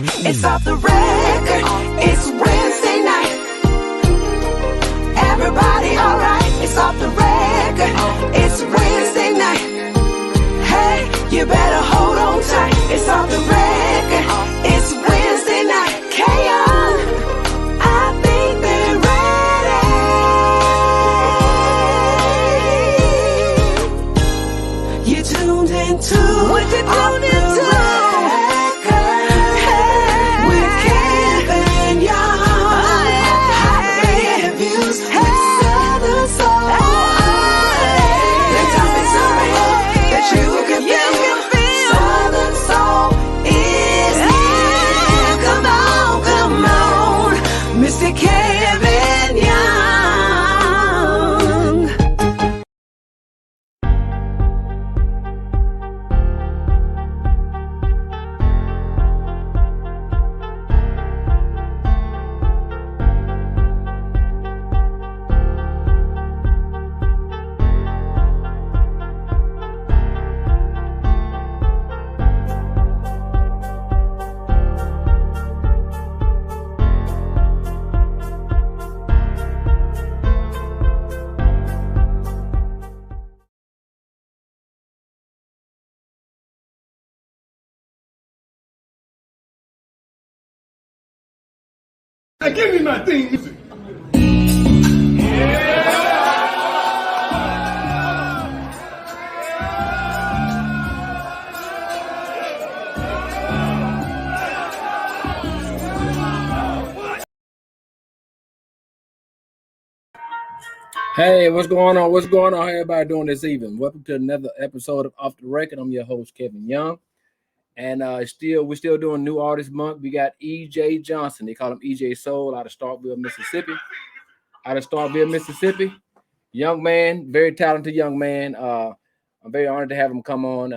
It's off the record. It's Wednesday night. Everybody alright? It's off the record. It's Wednesday night. Hey, you better hold on tight. It's off the record. It's Wednesday night. K-On, I think they're ready. You tuned into what you tuned into. Now give me my theme music. Hey, what's going on? What's going on? How everybody doing this evening? Welcome to another episode of Off the Record. I'm your host, Kevin Young. And we're still doing New Artist Month. We got E.J. Johnson. They call him E.J. Soul out of Starkville, Mississippi. Young man, very talented young man. I'm very honored to have him come on.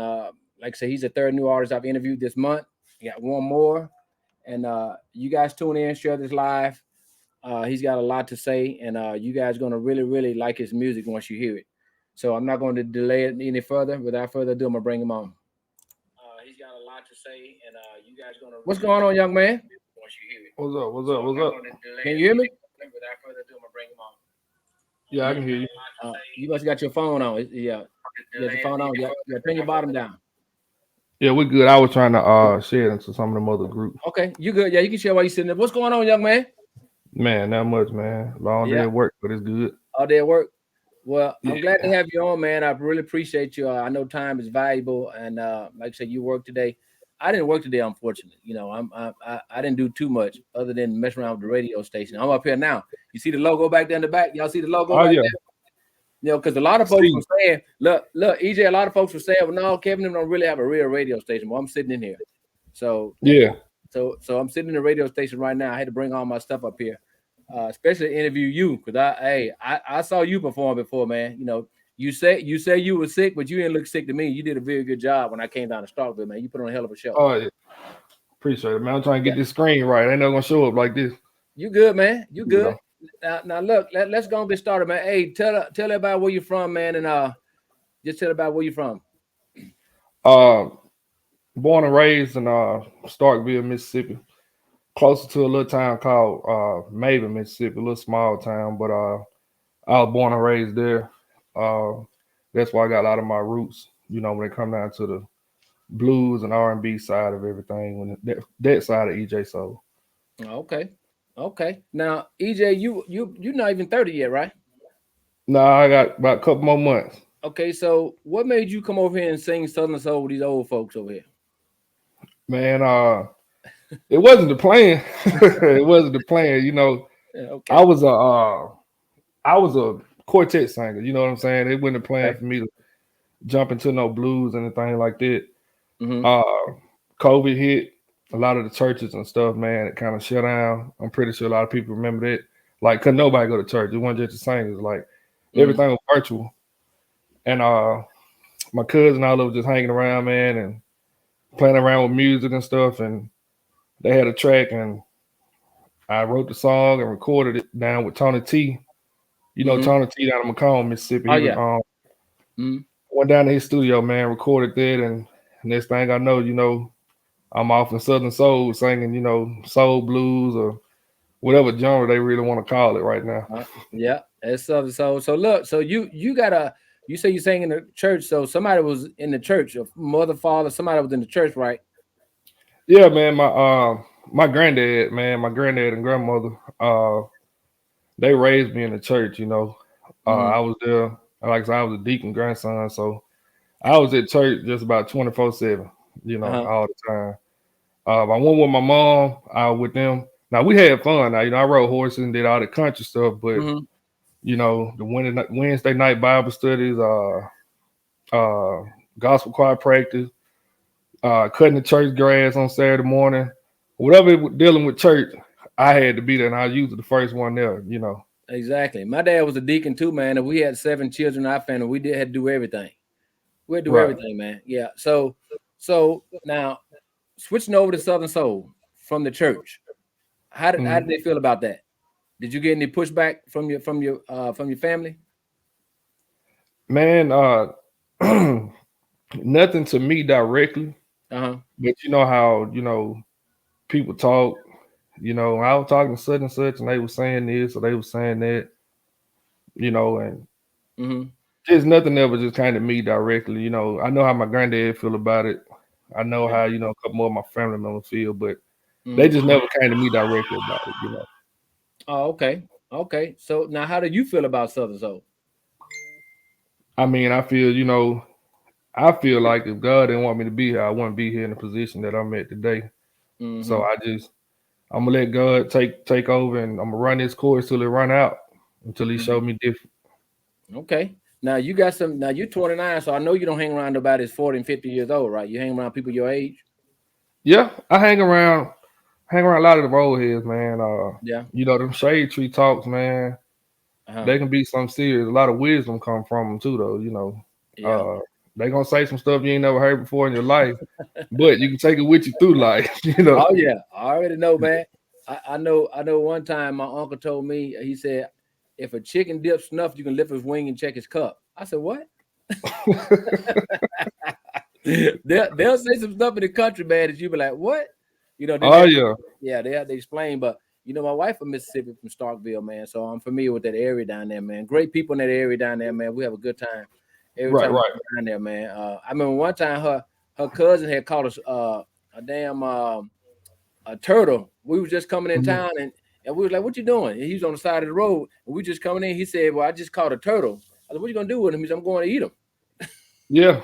Like I said, he's the third new artist I've interviewed this month. We got one more. And you guys tune in, share this live. He's got a lot to say, and you guys are going to really, really like his music once you hear it. So I'm not going to delay it any further. Without further ado, I'm going to bring him on. He's got a lot to say, and you guys going to... What's going on, young man? Once you hear it. What's up? Can you hear me? Without further ado, I'm going to bring him on. Yeah, I can hear you. You must have got your phone on. Yeah. You got your phone on. Yeah, turn your bottom down. Yeah, we're good. I was trying to share it into some of them other groups. Okay, you good. Yeah, you can share while you're sitting there. What's going on, young man? Man, not much, man. Long day at work, but it's good. All day at work. Well, I'm glad to have you on, man. I really appreciate you. I know time is valuable, and like I said, you work today. I didn't work today, unfortunately. You know, I didn't do too much other than mess around with the radio station. I'm up here now. You see the logo back there in the back? Y'all see the logo? Oh, yeah. There? You know, because a lot of folks were saying, look, EJ, a lot of folks were saying, well, no, Kevin don't really have a real radio station. Well, I'm sitting in here. So yeah. So I'm sitting in the radio station right now. I had to bring all my stuff up here, especially interview you, because I saw you perform before, man. You know, you say you were sick, but you didn't look sick to me. You did a very good job when I came down to Starkville, man. You put on a hell of a show. Oh, yeah. Appreciate it, man. I'm trying to get this screen right. I ain't not gonna show up like this. You good, man? You good? Now look, let's go and get started, man. Hey, tell everybody where you're from, man, and just tell about where you're from. Born and raised in Starkville, Mississippi, closer to a little town called Maven, Mississippi, a little small town, but I was born and raised there. That's why I got a lot of my roots, you know, when it come down to the blues and R&B side of everything, when that side of EJ Soul. Okay. Now, EJ, you're not even 30 yet, right? No, I got about a couple more months. Okay, so what made you come over here and sing Southern Soul with these old folks over here? Man, it wasn't the plan. It wasn't the plan. You know, okay. I was a quartet singer. You know what I'm saying? It wasn't a plan for me to jump into no blues and anything like that. Mm-hmm. COVID hit. A lot of the churches and stuff, man, it kind of shut down. I'm pretty sure a lot of people remember that. Like, couldn't nobody go to church. It wasn't just the singers. Like, everything was virtual. And my cousin all over just hanging around, man, and playing around with music and stuff. And they had a track, and I wrote the song and recorded it down with Tony T. You know Tony T down in McComb, Mississippi. Went down to his studio, man, recorded that, and next thing I know, you know, I'm off in Southern Soul singing, you know, soul blues or whatever genre they really want to call it right now. Yeah, it's Southern Soul. So look, so you got you say you sang in the church, so somebody was in the church, your mother, father, somebody was in the church, right? Yeah, man, my granddad, man, my granddad and grandmother, they raised me in the church, you know. I was there, like I said, I was a deacon grandson, so I was at church just about 24/7, you know, all the time. I went with my mom, I was with them. Now we had fun. Now, you know, I rode horses and did all the country stuff, but you know, the Wednesday night Bible studies, gospel choir practice, cutting the church grass on Saturday morning, whatever dealing with church, I had to be there, and I was usually the first one there, you know. Exactly. My dad was a deacon too, man, and we had 7 children in our family. We had to do everything. We had to do everything, man. Yeah. So now switching over to Southern Soul from the church, how did they feel about that? Did you get any pushback from your family? Man, nothing to me directly. But you know how, you know, people talk, you know, I was talking to such and such and they were saying this or they were saying that, you know, and there's nothing ever just kind of me directly. You know, I know how my granddad feel about it. I know how, you know, a couple more of my family members feel, but they just never came to me directly about it, you know. Oh, okay. Okay. So now how do you feel about Southern Soul? I mean, I feel, you know, I feel like if God didn't want me to be here, I wouldn't be here in the position that I'm at today. So I'm gonna let God take over, and I'm gonna run this course till it run out, until He showed me different. Okay. Now you got some. Now you're 29, so I know you don't hang around nobody that's 40 and 50 years old, right? You hang around people your age. Yeah, I hang around a lot of the old heads, man. Yeah. You know, them shade tree talks, man. They can be something serious. A lot of wisdom come from them too, though. You know, they gonna say some stuff you ain't never heard before in your life, but you can take it with you through life. You know. Oh yeah, I already know, man. I know. One time my uncle told me, he said, if a chicken dips snuff, you can lift his wing and check his cup. I said, what? they'll say some stuff in the country, man, that you be like, what? You know? They have to explain, but. You know, my wife from Mississippi, from Starkville, man. So I'm familiar with that area down there, man. Great people in that area down there, man. We have a good time every time we're down there, man. I remember one time her cousin had caught us a damn a turtle. We was just coming in town and we was like, "What you doing?" And he was on the side of the road, and we just coming in. He said, "Well, I just caught a turtle." I said, "What you gonna do with him?" He said, "I'm going to eat him." Yeah,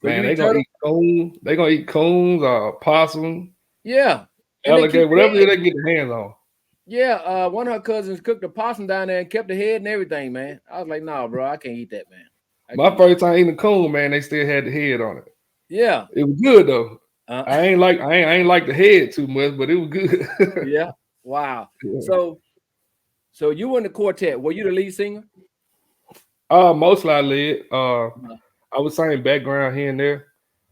man. They gonna eat coons. They gonna eat coons or possum. Yeah. Alligator, whatever they get their hands on. Yeah, one of her cousins cooked a possum down there and kept the head and everything, man. I was like, nah, bro, I can't eat that, man. My first time eating a coon, man, they still had the head on it. Yeah. It was good though. I ain't like the head too much, but it was good. Yeah. Wow. Yeah. So you were in the quartet. Were you the lead singer? Mostly I led. I was singing background here and there.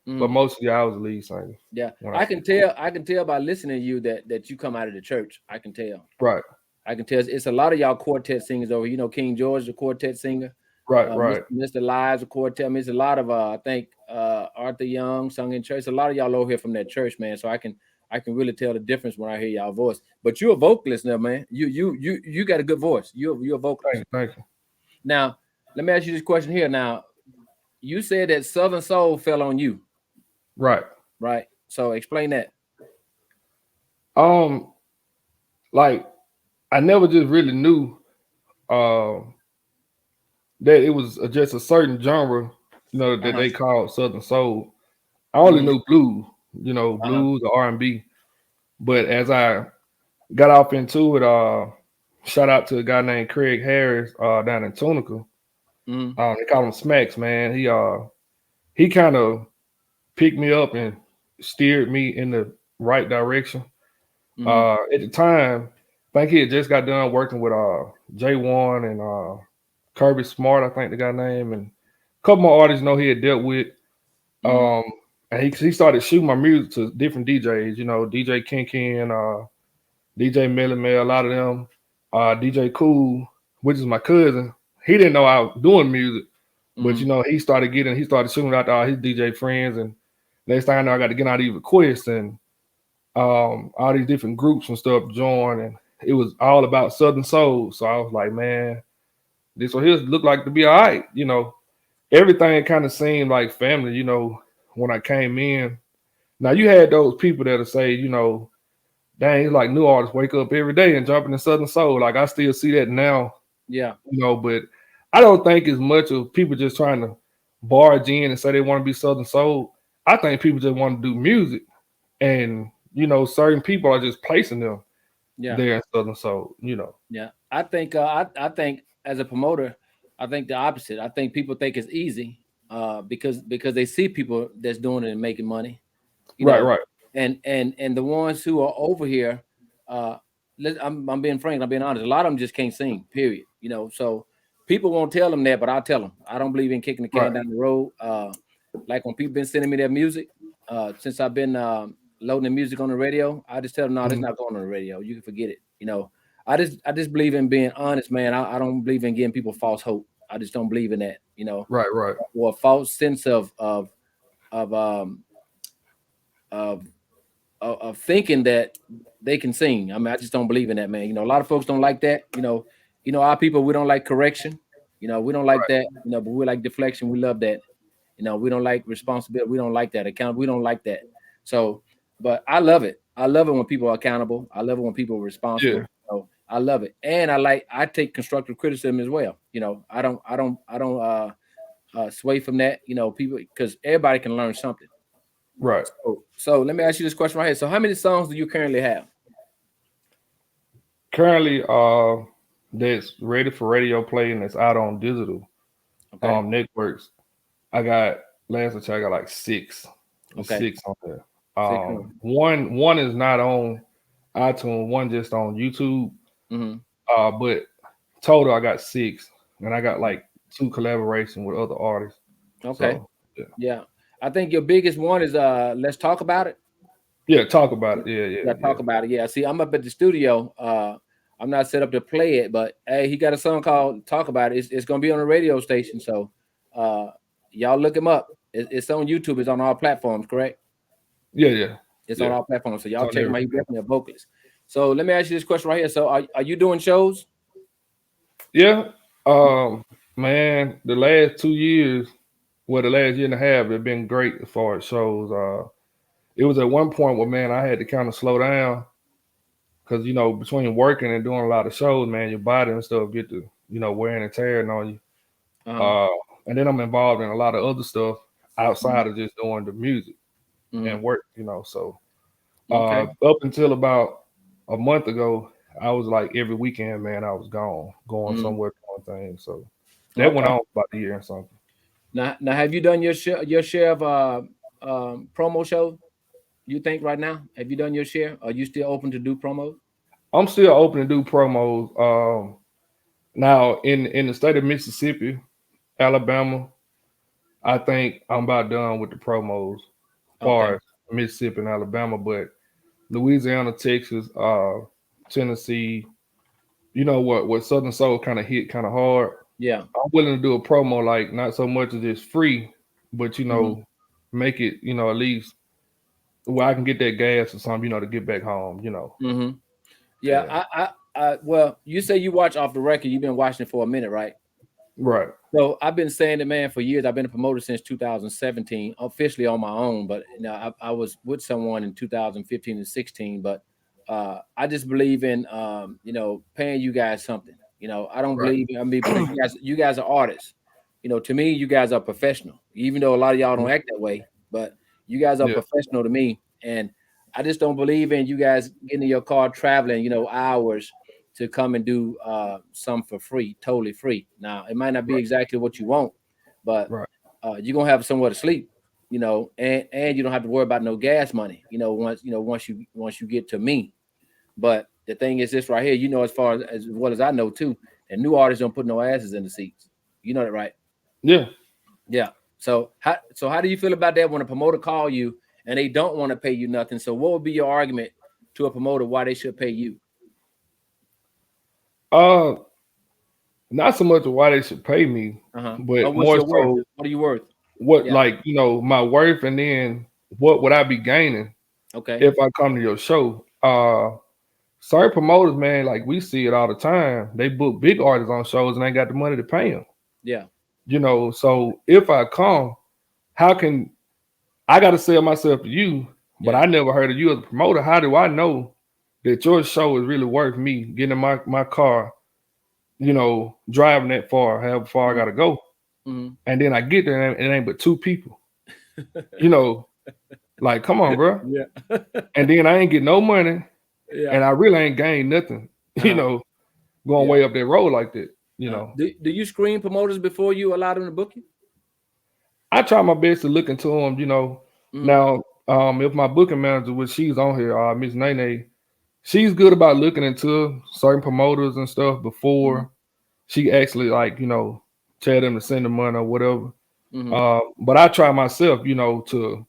But mostly I was the lead singer. Yeah, I can tell by listening to you that you come out of the church. I can tell. Right. I can tell it's a lot of y'all quartet singers over. You know, King George, the quartet singer. Right. Mr. Lives, the quartet. I mean, it's a lot of I think Arthur Young sung in church. A lot of y'all over here from that church, man. So I can really tell the difference when I hear y'all voice. But you're a vocalist now, man. You got a good voice. You're a vocalist. Thank you. Now, let me ask you this question here. Now, you said that Southern Soul fell on you. Right. So explain that. Like I never just really knew that it was just a certain genre, you know, that they called Southern Soul. I only knew blues, you know, blues or R&B. But as I got off into it, shout out to a guy named Craig Harris down in Tunica. They call him Smacks, man. He kind of picked me up and steered me in the right direction. At the time, I think he had just got done working with J1 and Kirby Smart, I think the guy name, and a couple more artists he had dealt with. And he started shooting my music to different DJs, you know, DJ Ken, DJ Melly Mel, a lot of them, DJ Cool, which is my cousin. He didn't know I was doing music, but you know, he started shooting out to all his DJ friends, and Next thing I know, I got to get out these requests and all these different groups and stuff join, and it was all about Southern Soul. So I was like, man, this one here looked like to be all right. You know, everything kind of seemed like family, you know, when I came in. Now you had those people that'll say, you know, dang, it's like new artists wake up every day and jump into Southern Soul. Like I still see that now. Yeah. You know, but I don't think as much of people just trying to barge in and say they want to be Southern Soul. I think people just want to do music. And, you know, certain people are just placing them there in Southern Soul, you know. Yeah. I think I think as a promoter, I think the opposite. I think people think it's easy because they see people that's doing it and making money. You know? Right. And the ones who are over here, I'm being frank, I'm being honest. A lot of them just can't sing, period. You know, so people won't tell them that, but I'll tell them. I don't believe in kicking the can down the road. Like when people been sending me their music, since I've been loading the music on the radio, I just tell them, no, it's not going on the radio. You can forget it. You know, I just believe in being honest, man. I don't believe in giving people false hope. I just don't believe in that. You know, right, or a false sense of thinking that they can sing. I mean, I just don't believe in that, man. You know, a lot of folks don't like that. You know, our people, we don't like correction. You know, we don't like that. You know, but we like deflection. We love that. You know, we don't like responsibility. We don't like that account. We don't like that. So, but I love it. I love it when people are accountable. I love it when people are responsible. Yeah. So I love it, and I take constructive criticism as well. You know, I don't sway from that. You know, people, because everybody can learn something. Right. So let me ask you this question right here. So how many songs do you currently have? Currently, that's ready for radio play and it's out on digital networks. I got last I got like 6. Okay. 6 on there. One is not on iTunes, one just on YouTube. But total I got 6, and I got like 2 collaborations with other artists. Okay. So, yeah. I think your biggest one is Let's Talk About It. Yeah, talk about it. Yeah. Talk about it. Yeah. See, I'm up at the studio. I'm not set up to play it, but hey, he got a song called Talk About It. It's gonna be on a radio station. So y'all look him up. It's on YouTube, it's on all platforms, correct? Yeah. It's on all platforms. So y'all check him out. He's definitely a vocalist. So let me ask you this question right here. So are you doing shows? Yeah. Man, the last 2 years, the last year and a half have been great as far as shows. It was at one point where, man, I had to kind of slow down because, you know, between working and doing a lot of shows, man, your body and stuff get to, you know, wearing and tearing on you. And then I'm involved in a lot of other stuff outside of just doing the music and work, you know. So up until about a month ago, I was like every weekend, man, I was going somewhere doing things. So that went on about a year or something. Now, have you done your share of promo shows? You think right now? Have you done your share? Are you still open to do promos? I'm still open to do promos. Now in the state of Mississippi, Alabama, I think I'm about done with the promos as far as Mississippi and Alabama, but Louisiana, Texas, Tennessee, you know what Southern Soul kind of hit kind of hard. Yeah. I'm willing to do a promo, like not so much as just free, but you know, make it, you know, at least where I can get that gas or something, you know, to get back home, you know. Yeah. I well, you say you watch Off the Record. You've been watching it for a minute, right? Right. So I've been saying it, man, for years. I've been a promoter since 2017, officially on my own. But you know, I was with someone in 2015 and 16. But I just believe in, you know, paying you guys something. You know, I don't believe. I mean, you guys are artists. You know, to me, you guys are professional. Even though a lot of y'all don't act that way, but you guys are professional to me, and I just don't believe in you guys getting in your car traveling, you know, hours to come and do some for free, totally free. Now, it might not be exactly what you want, but you're gonna have somewhere to sleep, you know, and you don't have to worry about no gas money, you know, once you get to me. But the thing is this right here, you know, as far as well as I know too, and new artists don't put no asses in the seats. You know that, right? Yeah. So how do you feel about that when a promoter call you and they don't want to pay you nothing? So what would be your argument to a promoter why they should pay you? Not so much why they should pay me, but more so what are you worth? Like, you know, my worth, and then what would I be gaining if I come to your show? Certain promoters, man, like we see it all the time. They book big artists on shows and ain't got the money to pay them. Yeah. You know, so if I come, how can I got to sell myself to you? But I never heard of you as a promoter. How do I know that your show is really worth me getting in my car, you know, driving that far, however far I got to go? And then I get there and it ain't but two people. You know, like, come on, bro. Yeah. And then I ain't get no money. Yeah. And I really ain't gained nothing, you know, going way up that road like that, you know. Do you screen promoters before you allow them to book you? I try my best to look into them, you know. Now, if my booking manager, which she's on here, Miss Nene, she's good about looking into certain promoters and stuff before she actually, like, you know, tell them to send the money or whatever. But I try myself, you know, to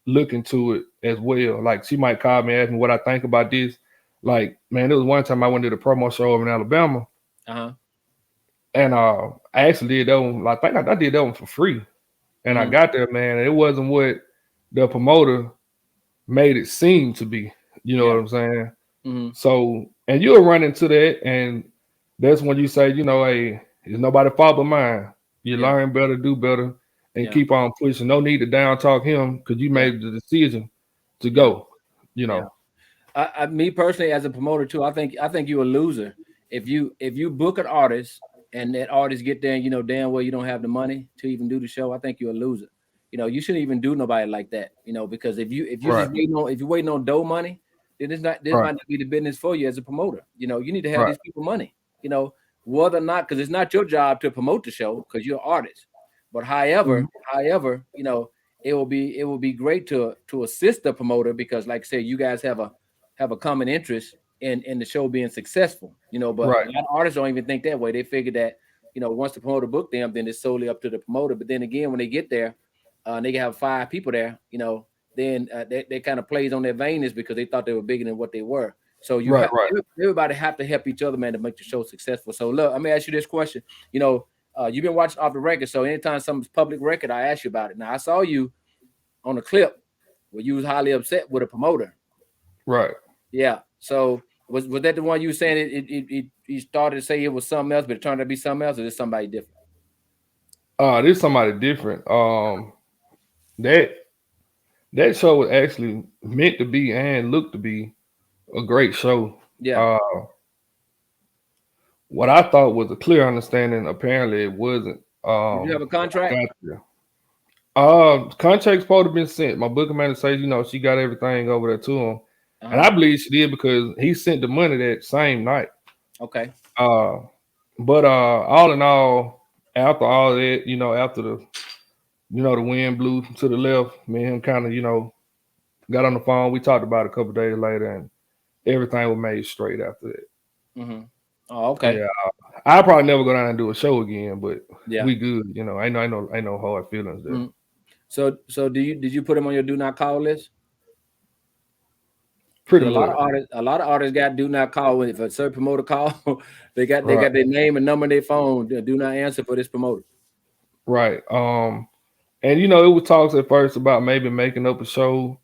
look into it as well. Like, she might call me and ask me what I think about this. Like, man, there was one time I went to the promo show over in Alabama. And I actually did that one. I think I did that one for free. And I got there, man, and it wasn't what the promoter made it seem to be. You know what I'm saying? So, and you'll run into that, and that's when you say, you know, hey, it's nobody's fault but mine. You learn better, do better, and keep on pushing. No need to down talk him because you made the decision to go. You know, me personally, as a promoter too, I think you're a loser if you book an artist and that artist get there and you know damn well you don't have the money to even do the show. I think you're a loser. You know, you shouldn't even do nobody like that. You know, because if you're waiting on dough money, then this might not be the business for you as a promoter. You know, you need to have these people money. You know, whether or not, because it's not your job to promote the show because you're an artist. But however, you know, it will be great to assist the promoter because, like I said, you guys have a common interest in the show being successful. You know, but a lot of artists don't even think that way. They figure that, you know, once the promoter booked them, then it's solely up to the promoter. But then again, when they get there, they can have 5 people there. You know, then they kind of plays on their vainness because they thought they were bigger than what they were. So everybody have to help each other, man, to make the show successful. So look, let me ask you this question. You know, you've been watching Off the Record, so anytime something's public record, I ask you about it. Now I saw you on a clip where you was highly upset with a promoter. Right. Yeah. So was that the one you were saying he started to say it was something else, but it turned out to be something else, or is somebody different? There's somebody different. That show was actually meant to be and looked to be a great show. Yeah. What I thought was a clear understanding, apparently it wasn't. Did you have a contract? Contract's supposed to have been sent. My booking manager says, you know, she got everything over there to him. And I believe she did because he sent the money that same night. Okay. But all in all, after all that, you know, after the wind blew to the left, me and him kind of, you know, got on the phone. We talked about it a couple of days later, and everything was made straight after that. Oh, okay. Yeah, I'll probably never go down and do a show again, but we good. You know, I know hard feelings there. So did you put him on your do not call list? Pretty a lot of artists got do not call. If a certain promoter call, they got their name and number on their phone. Do not answer for this promoter. Right. And you know, it was talks at first about maybe making up a show.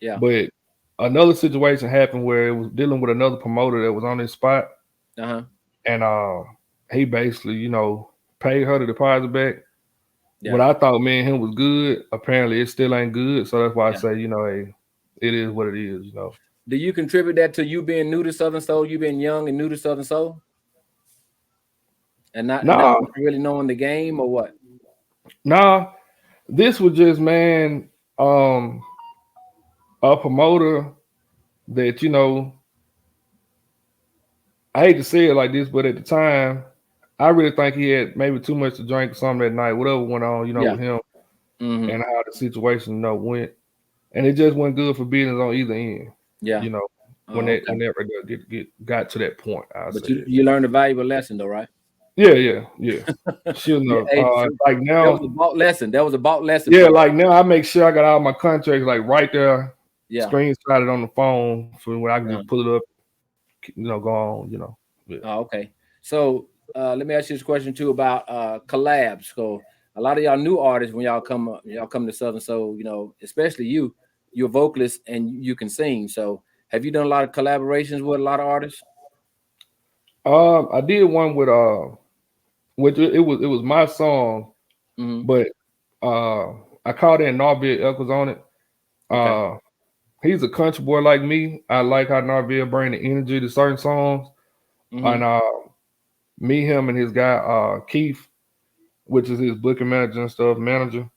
Yeah. But another situation happened where it was dealing with another promoter that was on his spot. And he basically, you know, paid her the deposit back. What I thought me and him was good, apparently it still ain't good. So that's why I say, you know, hey, it is what it is, you know. Do you contribute that to you being new to Southern Soul? You being young and new to Southern Soul? And not really knowing the game or what? Nah, this was just, man, a promoter that, you know, I hate to say it like this, but at the time, I really think he had maybe too much to drink or something that night, whatever went on, you know, with him and how the situation, you know, went. And it just wasn't good for business on either end. Yeah. You know, whenever got to that point. But you learned a valuable lesson though, right? Yeah. Sure enough. Like now, that was a bought lesson. Yeah, like now I make sure I got all my contracts like right there. Yeah. Screenshot it on the phone for when I can just pull it up, you know, go on, you know. Yeah. Oh, okay. So let me ask you this question too about collabs. So a lot of y'all new artists, when y'all come to Southern Soul, you know, especially you, you're a vocalist and you can sing. So have you done a lot of collaborations with a lot of artists? I did one with which it was my song, but I called in Narville Echoes on it. Okay. He's a country boy like me. I like how Narville bring the energy to certain songs. And me, him, and his guy Keith, which is his booking manager and stuff, manager.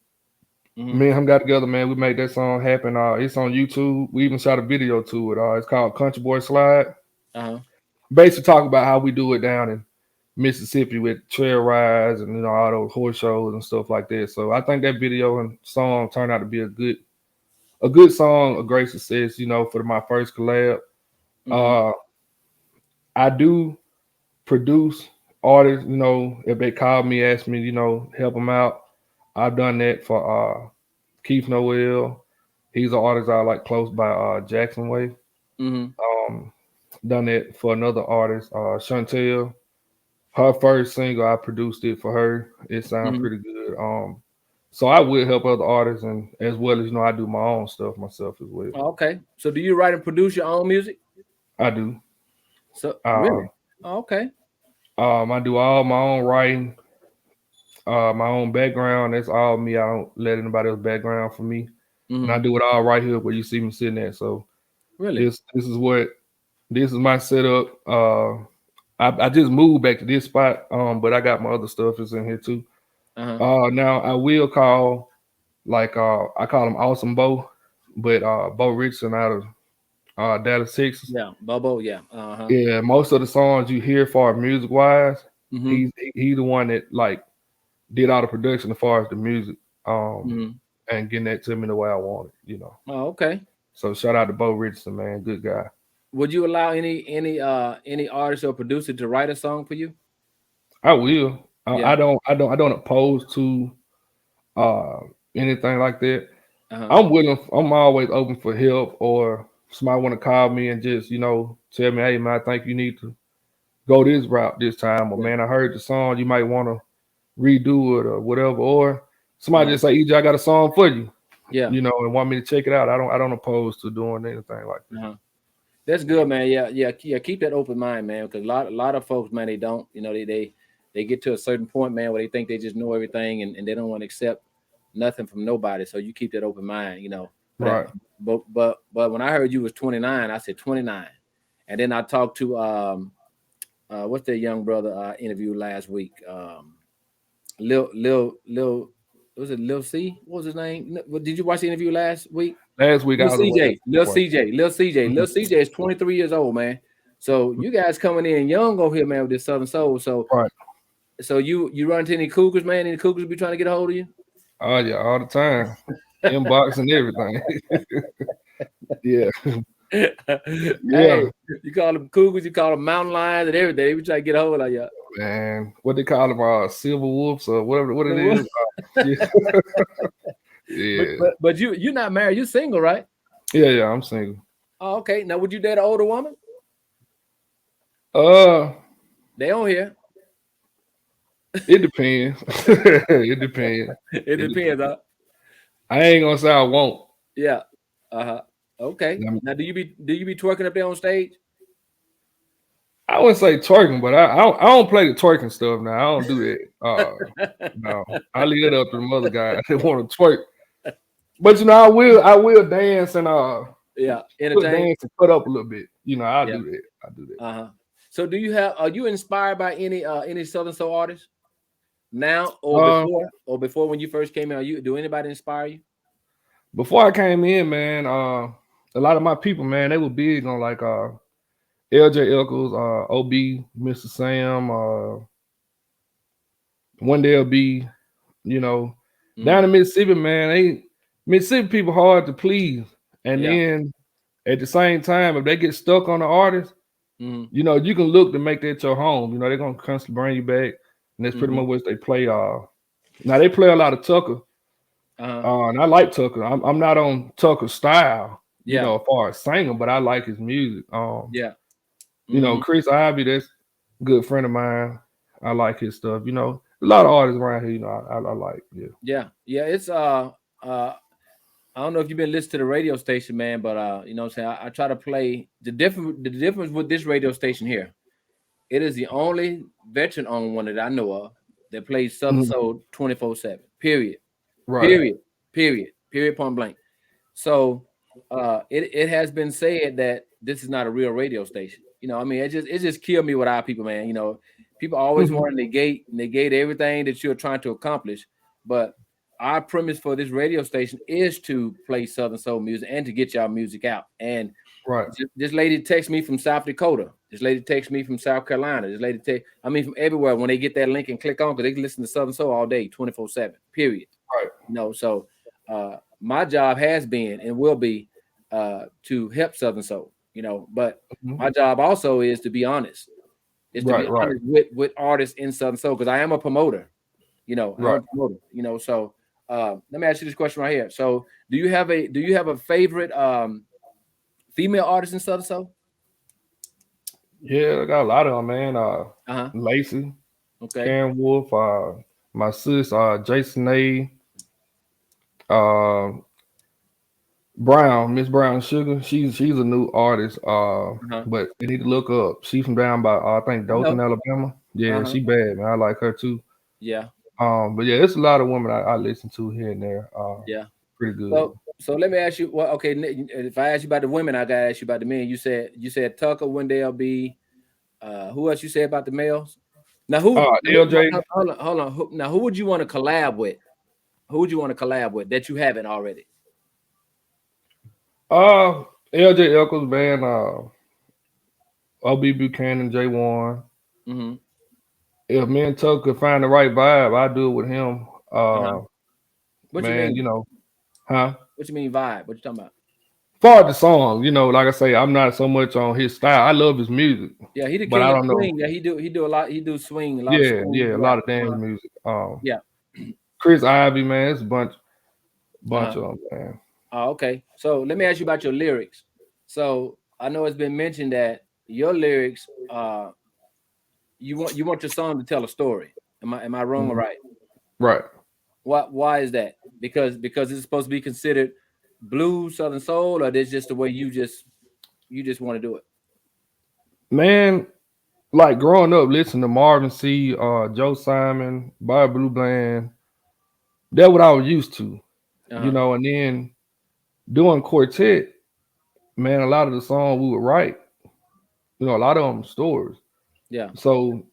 Me and him got together, man. We made that song happen. It's on YouTube. We even shot a video to it. It's called Country Boy Slide. Basically talk about how we do it down in Mississippi with trail rides and all those horse shows and stuff like that. So I think that video and song turned out to be a good song, a great success, for my first collab. I do produce artists, if they call me, ask me, help them out. I've done that for Keith Noel. He's an artist I like close by Jackson Way. Done that for another artist, Chantel. Her first single, I produced it for her. It sounds pretty good. So I will help other artists, and as well as I do my own stuff myself as well. Okay. So do you write and produce your own music? I do. So really? Okay. I do all my own writing, my own background. That's all me. I don't let anybody else background for me. And I do it all right here where you see me sitting at. So really, this is my setup. I just moved back to this spot, but I got my other stuff is in here too. Now I will call, I call him Awesome Bo, but Bo Richardson out of Dallas, Texas. Yeah, Bobo, yeah. Yeah, most of the songs you hear for music wise, he's the one that did all the production as far as the music, and getting that to me the way I want it, Oh, okay. So shout out to Bo Richardson, man, good guy. Would you allow any artist or producer to write a song for you? I will. I don't oppose to anything like that. I'm willing. I'm always open for help, or somebody want to call me and just tell me, hey man, I think you need to go this route this time, or man, I heard the song, you might want to redo it or whatever, or somebody just say, EJ, I got a song for you, and want me to check it out. I don't oppose to doing anything like that. That's good, man. Yeah. Keep that open mind, man, because a lot of folks, man, they don't, they get to a certain point, man, where they think they just know everything and they don't want to accept nothing from nobody. So you keep that open mind, Right. But when I heard you was 29, I said 29, and then I talked to what's that young brother I interviewed last week? Lil was it Lil C? What was his name? Did you watch the interview last week? Last week, Lil CJ. Lil CJ is 23 years old, man. So you guys coming in young over here, man, with this Southern Soul. So right. So you run into any cougars, man? Any cougars be trying to get a hold of you? Oh yeah, all the time. Inbox and everything. Yeah. Hey, you call them cougars, you call them mountain lions and everything. They be trying to get a hold of you. Man, what they call them, silver wolves or whatever what it is. Yeah. But you're not married, you're single, right? Yeah, I'm single. Oh, okay. Now would you date an older woman? They on here. It depends. It depends. It depends, huh? I ain't gonna say I won't. Yeah. Okay. Now do you be twerking up there on stage? I wouldn't say twerking, but I don't play the twerking stuff now. I don't do that. No. I leave it up to the other guys that want to twerk. But I will dance and entertain, dance and put up a little bit. I'll do that. I do that. So are you inspired by any Southern Soul artists now or before when you first came in? Do anybody inspire you? Before I came in, man, a lot of my people, man, they were big on like LJ Echoes, OB, Mr. Sam, One Day LB, down in Mississippi, man, Mississippi people hard to please. And then at the same time, if they get stuck on the artist, you can look to make that your home. They're gonna constantly bring you back, and that's pretty much what they play. Now they play a lot of Tucker, and I like Tucker. I'm not on Tucker's style, as far as singing, but I like his music. Chris Ivy, that's a good friend of mine. I like his stuff. A lot of artists around here. I like. Yeah. It's I don't know if you've been listening to the radio station, man, but you know what I'm saying, I try to play the difference with this radio station here. It is the only veteran owned one that I know of that plays Southern Soul 24/7. Period. Right. Period. Period. Period. Point blank. So it has been said that this is not a real radio station. You know, I mean, it just killed me with our people, man. You know, people always want to negate everything that you're trying to accomplish, but our premise for this radio station is to play Southern Soul music and to get y'all music out. And Right. this lady texts me from South Dakota. This lady texts me from South Carolina. This lady from everywhere when they get that link and click on, because they can listen to Southern Soul all day, 24/7. Period. Right. You know, so my job has been and will be to help Southern Soul. You know, but my job also is to be honest. Is to be honest with artists in Southern Soul, because I am a promoter. You know, I'm a promoter. You know, so let me ask you this question right here. So, do you have a favorite female artist in Southern Soul? Yeah, I got a lot of them, man. Lacey, okay, Karen Wolf, my sis, Jason A, Brown, Miss Brown Sugar. She's a new artist. But you need to look up. She's from down by I think Dothan, Alabama. Yeah, she bad, man. I like her too. Yeah. But yeah, it's a lot of women I listen to here and there. Yeah, pretty good. So let me ask you. Well, okay, if I ask you about the women, I gotta ask you about the men. You said Tucker, Wendell B. Who else you said about the males? Now who? LJ. Hold on. Now who would you want to collab with? Who would you want to collab with that you haven't already? LJ Eccles, man. O.B. Buchanan, J1. If me and Tucker could find the right vibe, I'd do it with him. What man, you mean? You know, huh? What you mean vibe? What you talking about? For the song, you know, like I say, I'm not so much on his style. I love his music. Yeah, he the king of swing. Yeah, he do a lot. He do swing. A lot of dance music. Chris Ivy, man, it's a bunch of them, man. Oh, okay. So let me ask you about your lyrics. So I know it's been mentioned that your lyrics, you want your song to tell a story. Am I wrong or right? Right. Why is that? Because it's supposed to be considered blues, Southern Soul, or that's just the way you just want to do it? Man, like growing up, listening to Marvin C, Joe Simon, Bobby Blue Bland, that's what I was used to, you know. And then doing quartet, man, a lot of the songs we would write, you know, a lot of them stories. Yeah. So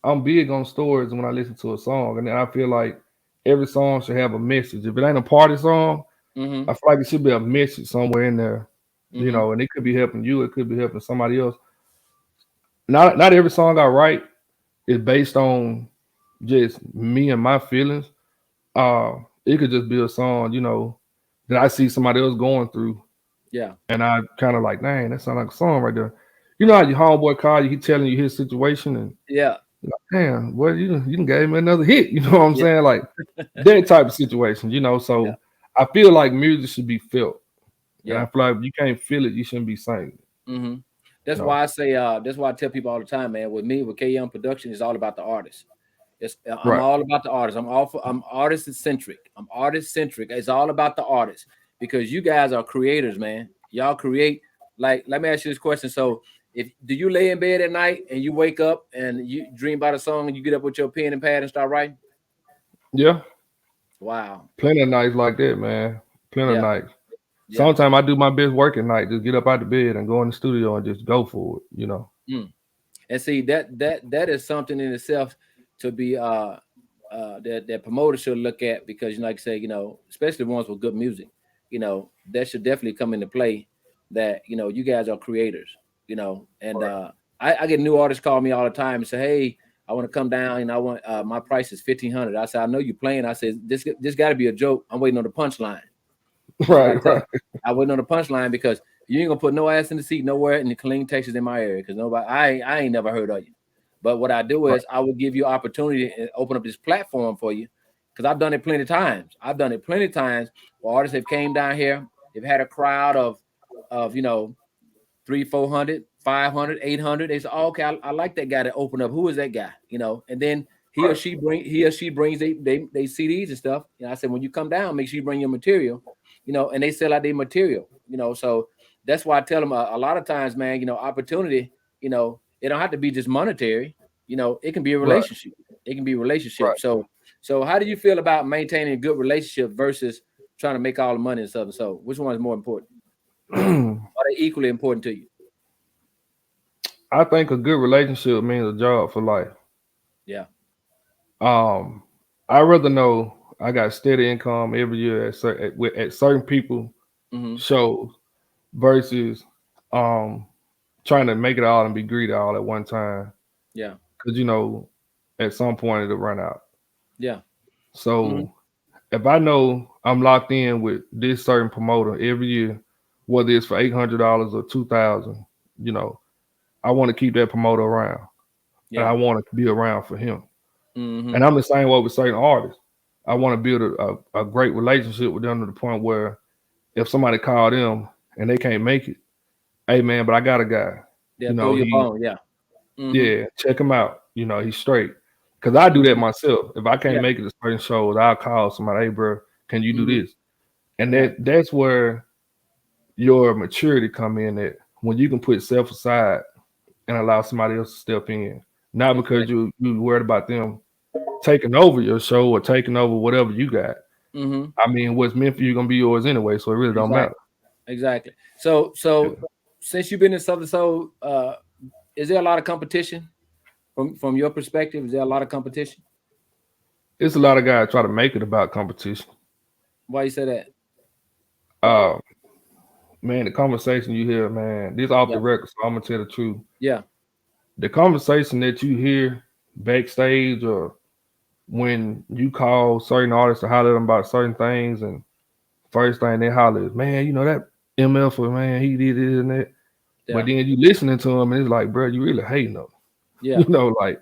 I'm big on stories when I listen to a song, and then I feel like every song should have a message. If it ain't a party song, I feel like it should be a message somewhere in there, you know, and it could be helping you, it could be helping somebody else. Not every song I write is based on just me and my feelings. It could just be a song, you know, that I see somebody else going through. Yeah. And I kind of like, dang, that sounds like a song right there. You know how your homeboy call you, he telling you his situation, and yeah, like, damn, well, you can give me another hit. You know what I'm saying? Like that type of situation, you know. So I feel like music should be felt. Yeah. And I feel like if you can't feel it, you shouldn't be singing. That's why I say, that's why I tell people all the time, man, with me, with K Young Production, it's all about the artist. I'm all about the artist. I'm artist centric. I'm artist centric. It's all about the artist, because you guys are creators, man. Y'all create. Like, let me ask you this question. So do you lay in bed at night and you wake up and you dream about a song and you get up with your pen and pad and start writing? Yeah. Wow. Plenty of nights like that, man. Plenty of nights. Sometimes I do my best work at night, just get up out of bed and go in the studio and just go for it, you know. And see, that is something in itself to be that promoters should look at, because, like I say, you know, especially ones with good music, you know, that should definitely come into play, that, you know, you guys are creators, you know. And I get new artists call me all the time and say, hey, I want to come down and I want my price is $1,500. I said, I know you're playing. I said, this got to be a joke. I'm waiting on the punchline. Right. I waiting on the punchline, because you ain't gonna put no ass in the seat nowhere in the clean Texas in my area, because nobody, I ain't never heard of you. But what I do is I will give you opportunity and open up this platform for you, because I've done it plenty of times. Where artists have came down here, they've had a crowd of you know, 300, 400, 500, 800. They say, oh, okay, I like that guy to open up. Who is that guy? You know, and then he or she brings they CDs and stuff. And I said, when you come down, make sure you bring your material. you know, and they sell out their material, you know. So that's why I tell them a lot of times, man, you know, opportunity, you know, it don't have to be just monetary, you know, it can be a relationship. It can be a relationship. So how do you feel about maintaining a good relationship versus trying to make all the money and stuff? So which one is more important? Are they equally important to you? I think a good relationship means a job for life. Yeah. I rather know I got steady income every year at certain people shows versus trying to make it all and be greedy all at one time. Yeah. Because you know, at some point it'll run out. Yeah. So if I know I'm locked in with this certain promoter every year, whether it's for $800 or $2,000, you know, I want to keep that promoter around. Yeah. And I want to be around for him. Mm-hmm. And I'm the same way with certain artists. I want to build a great relationship with them to the point where if somebody called them and they can't make it, hey man, but I got a guy. Yeah, you know, yeah, check him out. You know, he's straight. Because I do that myself. If I can't make it to certain shows, I'll call somebody, hey bro, can you do this? And that's where your maturity come in at, when you can put self aside and allow somebody else to step in. Not because you worried about them taking over your show or taking over whatever you got. I mean, what's meant for you gonna be yours anyway, so it really don't matter. Exactly. So since you've been in Southern Soul, is there a lot of competition from your perspective? Is there a lot of competition? It's a lot of guys try to make it about competition. Why you say that? Man, the conversation you hear, man, this off the record, so I'm gonna tell the truth. Yeah. The conversation that you hear backstage or when you call certain artists to holler at them about certain things, and first thing they holler is, man, you know that MF, man, he did this and that. Yeah. But then you listening to him and it's like, bro, you really hating them. Yeah. You know, like,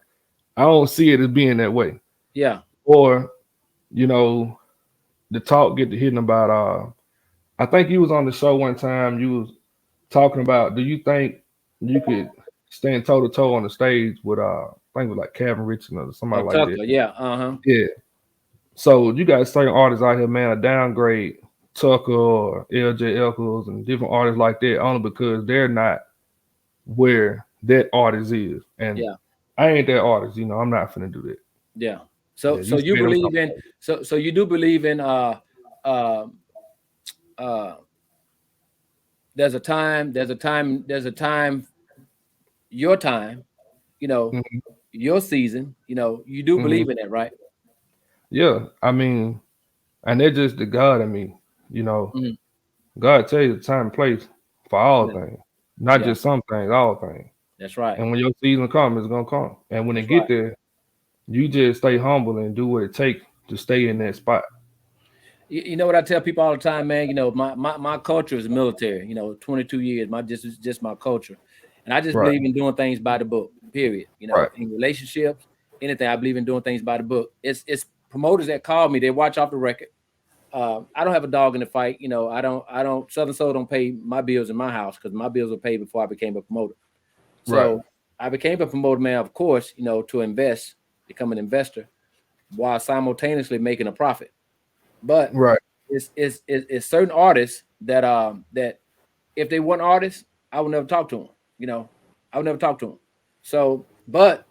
I don't see it as being that way. Yeah. Or, you know, the talk get to hitting about, I think you was on the show one time, you was talking about, do you think you could stand toe to toe on the stage with, I think it was like Calvin Richardson or somebody like Tucker, that. Yeah. Yeah. So you got certain artists out here, man, a downgrade Tucker or LJ Echols and different artists like that only because they're not where that artist is. And I ain't that artist, you know, I'm not finna do that. Yeah. So you believe in so you do believe in there's a time, your time, you know, your season, you know, you do believe in that, right? Yeah. I mean, and they're just the God in me, you know. God tell you the time and place for all things, not just some things, all things. That's right. And when your season comes, it's gonna come. And when it get there, you just stay humble and do what it takes to stay in that spot. You know what I tell people all the time, man? You know, my culture is military. You know, 22 years, just my culture, and I just believe in doing things by the book. Period. You know, in relationships, anything, I believe in doing things by the book. It's promoters that call me. They watch off the record. I don't have a dog in the fight. You know, I don't. Southern Soul don't pay my bills in my house because my bills were paid before I became a promoter. So I became a promoter, man, of course, you know, to invest, become an investor, while simultaneously making a profit. But it's certain artists that that if they weren't artists, I would never talk to them. You know, I would never talk to them. So, but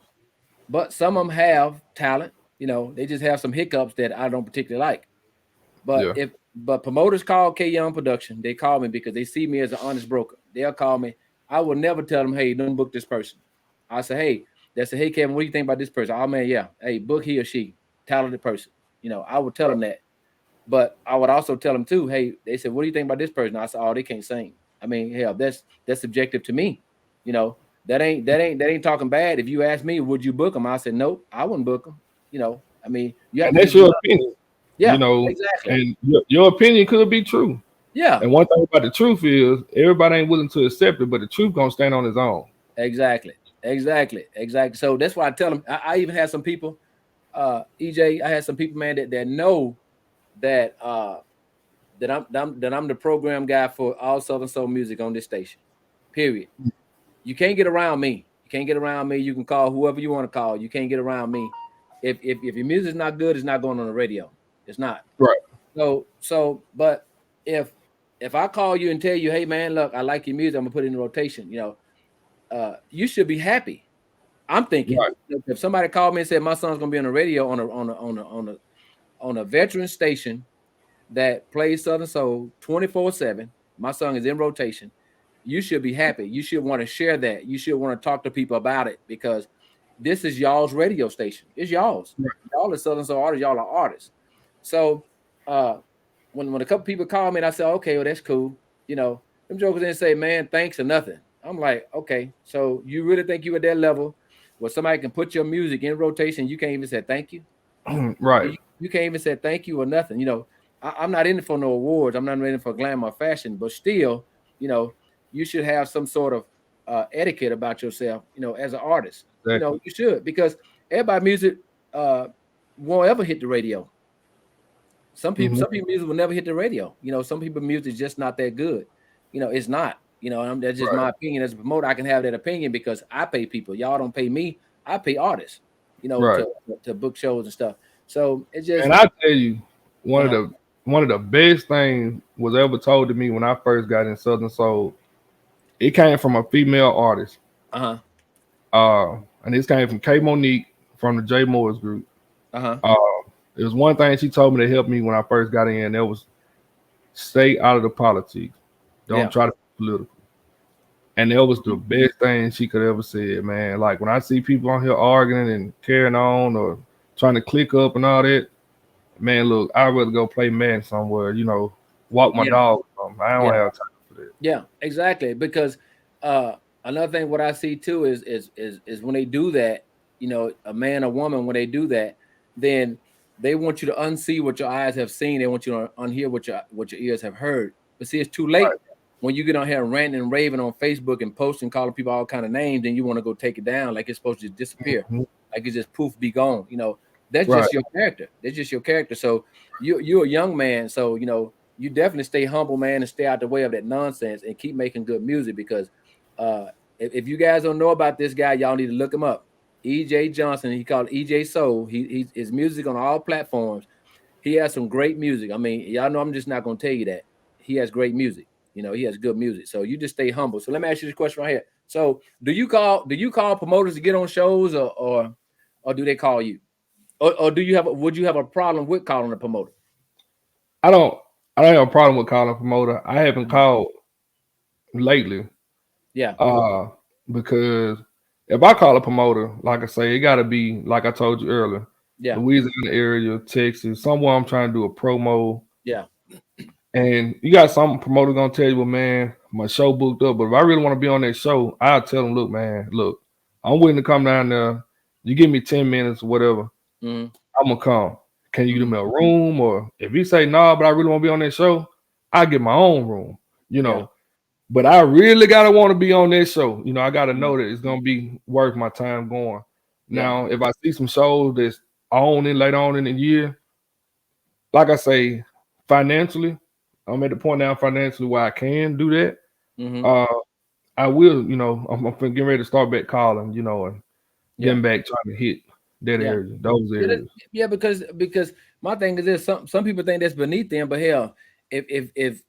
some of them have talent. You know, they just have some hiccups that I don't particularly like. But but promoters call K Young Production, they call me because they see me as an honest broker. They'll call me. I will never tell them, hey, don't book this person. I say, hey, that's hey Kevin, what do you think about this person? Oh man, yeah, hey, book he or she, talented person. You know, I would tell them that. But I would also tell them too, hey, they said, what do you think about this person? I said, oh, they can't sing. I mean, hell, that's subjective to me. You know, that ain't talking bad. If you ask me, would you book them? I said, nope, I wouldn't book them. You know, I mean, you have and that's your opinion. Yeah, you know, exactly. And your opinion could be true. Yeah. And one thing about the truth is everybody ain't willing to accept it, but the truth gonna stand on its own. Exactly. So that's why I tell them. I even had some people, EJ. I had some people, man, that know that that I'm the program guy for all Southern Soul music on this station. Period. You can't get around me. You can call whoever you want to call. You can't get around me. If your music's not good, it's not going on the radio. It's not. Right. So but if I call you and tell you, hey man, look, I like your music, I'm gonna put it in rotation, you should be happy. I'm thinking Right. if somebody called me and said my son's gonna be on the radio on a veteran station that plays Southern Soul 24/7, my song is in rotation, you should be happy. You should want to share that. You should want to talk to people about it because this is y'all's radio station. It's y'all's. Right. Y'all are Southern Soul artists. Y'all are artists. So when a couple people call me and I say, okay, well, that's cool. Them jokers didn't say, man, thanks or nothing. I'm like, okay, so you really think you at that level where somebody can put your music in rotation, you can't even say thank you? Right. You can't even say thank you or nothing. I'm not in it for no awards. I'm not in it for glamour fashion, but still, you should have some sort of etiquette about yourself, as an artist. Exactly. You should, because everybody's music won't ever hit the radio. Some people music will never hit the radio. Some people music is just not that good. It's not. That's just my opinion as a promoter. I can have that opinion because I pay people. Y'all don't pay me. I pay artists. To book shows and stuff. So it's just. And I tell you, one of the best things was ever told to me when I first got in Southern Soul. It came from a female artist. And this came from K Monique from the J Morris group. It was one thing she told me to help me when I first got in. That was stay out of the politics. Don't try to be political. And that was the best thing she could ever say, man. Like when I see people on here arguing and carrying on or trying to click up and all that, man, look, I'd rather go play Madden somewhere, walk my dog. I don't have time for that. Yeah, exactly. Because another thing, what I see too is when they do that, a man or woman, when they do that, then they want you to unsee what your eyes have seen. They want you to unhear what your ears have heard. But see, it's too late. Right. When you get on here ranting and raving on Facebook and posting, calling people all kind of names, then you want to go take it down like it's supposed to disappear, like it's just poof, be gone. That's just your character. That's just your character. So you're a young man, so you definitely stay humble, man, and stay out the way of that nonsense and keep making good music. Because if you guys don't know about this guy, y'all need to look him up. EJ Johnson. He called EJ Soul. His music on all platforms. He has some great music. I mean, y'all know I'm just not gonna tell you that he has great music. He has good music. So you just stay humble. So let me ask you this question right here. So do you call promoters to get on shows or do they call you? Or would you have a problem with calling a promoter? I don't have a problem with calling a promoter. I haven't called lately. Yeah. Because if I call a promoter, like I say, it gotta be like I told you earlier. Yeah. Louisiana area, Texas, somewhere I'm trying to do a promo. Yeah. And you got some promoter gonna tell you, well, man, my show booked up. But if I really want to be on that show, I'll tell them, look, man, I'm willing to come down there. You give me 10 minutes or whatever, I'm gonna come. Can you give me a room? Or if you say no, but I really want to be on that show, I get my own room, Yeah. But I really gotta want to be on that show. I gotta know that it's gonna be worth my time going. Now, if I see some shows that's on in later on in the year, like I say, financially, I'm at the point now financially where I can do that. I will, I'm getting ready to start back calling, and getting back trying to hit that area, those areas. Yeah, because my thing is this: some people think that's beneath them, but hell, if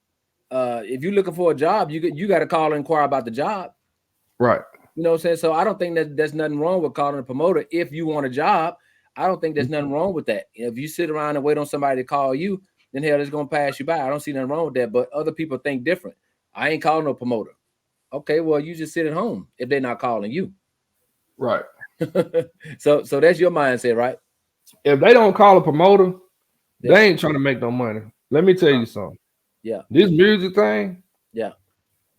you're looking for a job, you got to call and inquire about the job. Right. You know what I'm saying? So I don't think that there's nothing wrong with calling a promoter if you want a job. I don't think there's nothing wrong with that. If you sit around and wait on somebody to call you, then hell, it's gonna pass you by. I don't see nothing wrong with that. But other people think different. I ain't calling no promoter. Okay, well, you just sit at home if they're not calling you. Right. So that's your mindset, right? If they don't call a promoter, they ain't trying to make no money. Let me tell you something. Yeah. This music thing,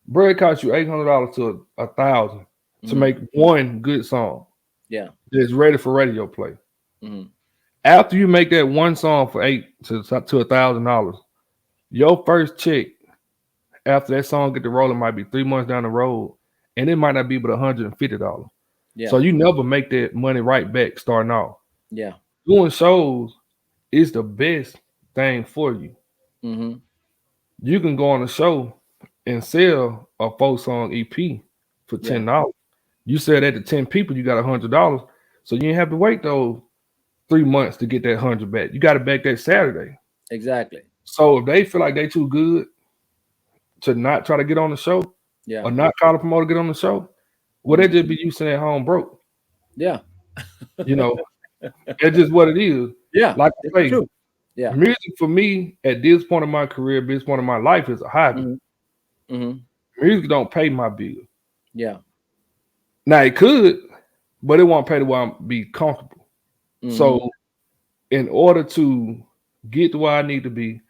bro, it costs you $800 to $1,000 to make one good song. Yeah. That's ready for radio play. After you make that one song for $800 to $1,000, your first check after that song get to rolling might be 3 months down the road, and it might not be but $150. Yeah. So you never make that money right back starting off. Yeah. Doing shows is the best thing for you. You can go on a show and sell a 4-song EP for $10. You sell that to 10 people, you got $100. So you ain't have to wait those 3 months to get that $100 back. You got it back that Saturday. Exactly. So if they feel like they too good to not try to get on the show, or not call a promoter to get on the show, well, they just be you sitting at home broke. Yeah. You know, that's just what it is. Yeah. Like I say, true. Yeah. music for me at this point in my career, this point in my life is a hobby. Music don't pay my bill. Yeah. Now it could, but it won't pay to where I'm be comfortable. So in order to get to where I need to be,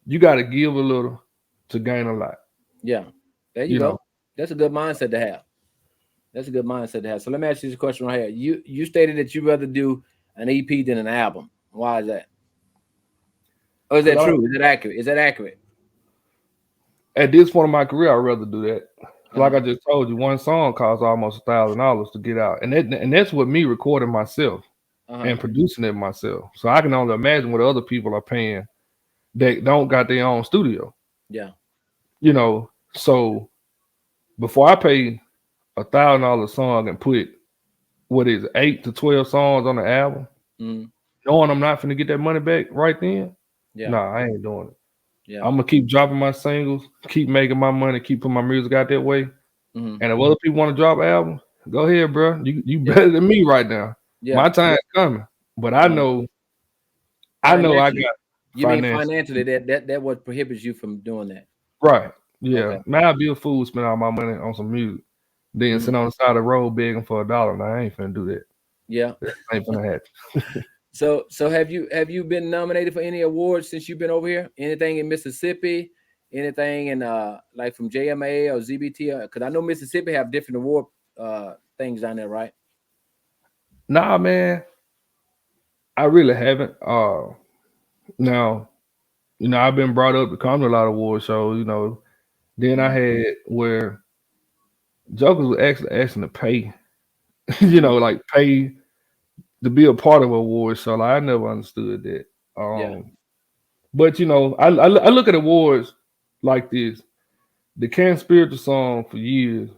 you got to give a little to gain a lot. Yeah. There you go. That's a good mindset to have. That's a good mindset to have. So let me ask you this question right here. You stated that you'd rather do an EP than an album. Why is that? Or is that true? Is that accurate? Is that accurate? At this point in my career, I'd rather do that. Like I just told you, one song costs almost $1,000 to get out, and that's with me recording myself and producing it myself. So I can only imagine what other people are paying that don't got their own studio. Yeah. So before I pay $1,000 song and put 8 to 12 songs on the album, knowing I'm not finna get that money back right then, nah, I ain't doing it. Yeah. I'm gonna keep dropping my singles, keep making my money, keep putting my music out that way. And if other people want to drop albums, go ahead, bro. You better than me right now. Yeah. My time's coming, but I know I got. You mean financially that what prohibits you from doing that? Right. Yeah. Okay. Man, I'd be a fool spend all my money on some music, then sit on the side of the road begging for $1. Now I ain't finna do that. Yeah. That ain't finna happen. So have you been nominated for any awards since you've been over here? Anything in Mississippi? Anything in like from JMA or ZBT? Because I know Mississippi have different award things down there, right? Nah, man. I really haven't. Now, I've been brought up to come to a lot of award shows, Then I had where jokers were actually asking to pay, like pay to be a part of an award show. Like I never understood that. But I look at awards like this. The Can Spiritual song for years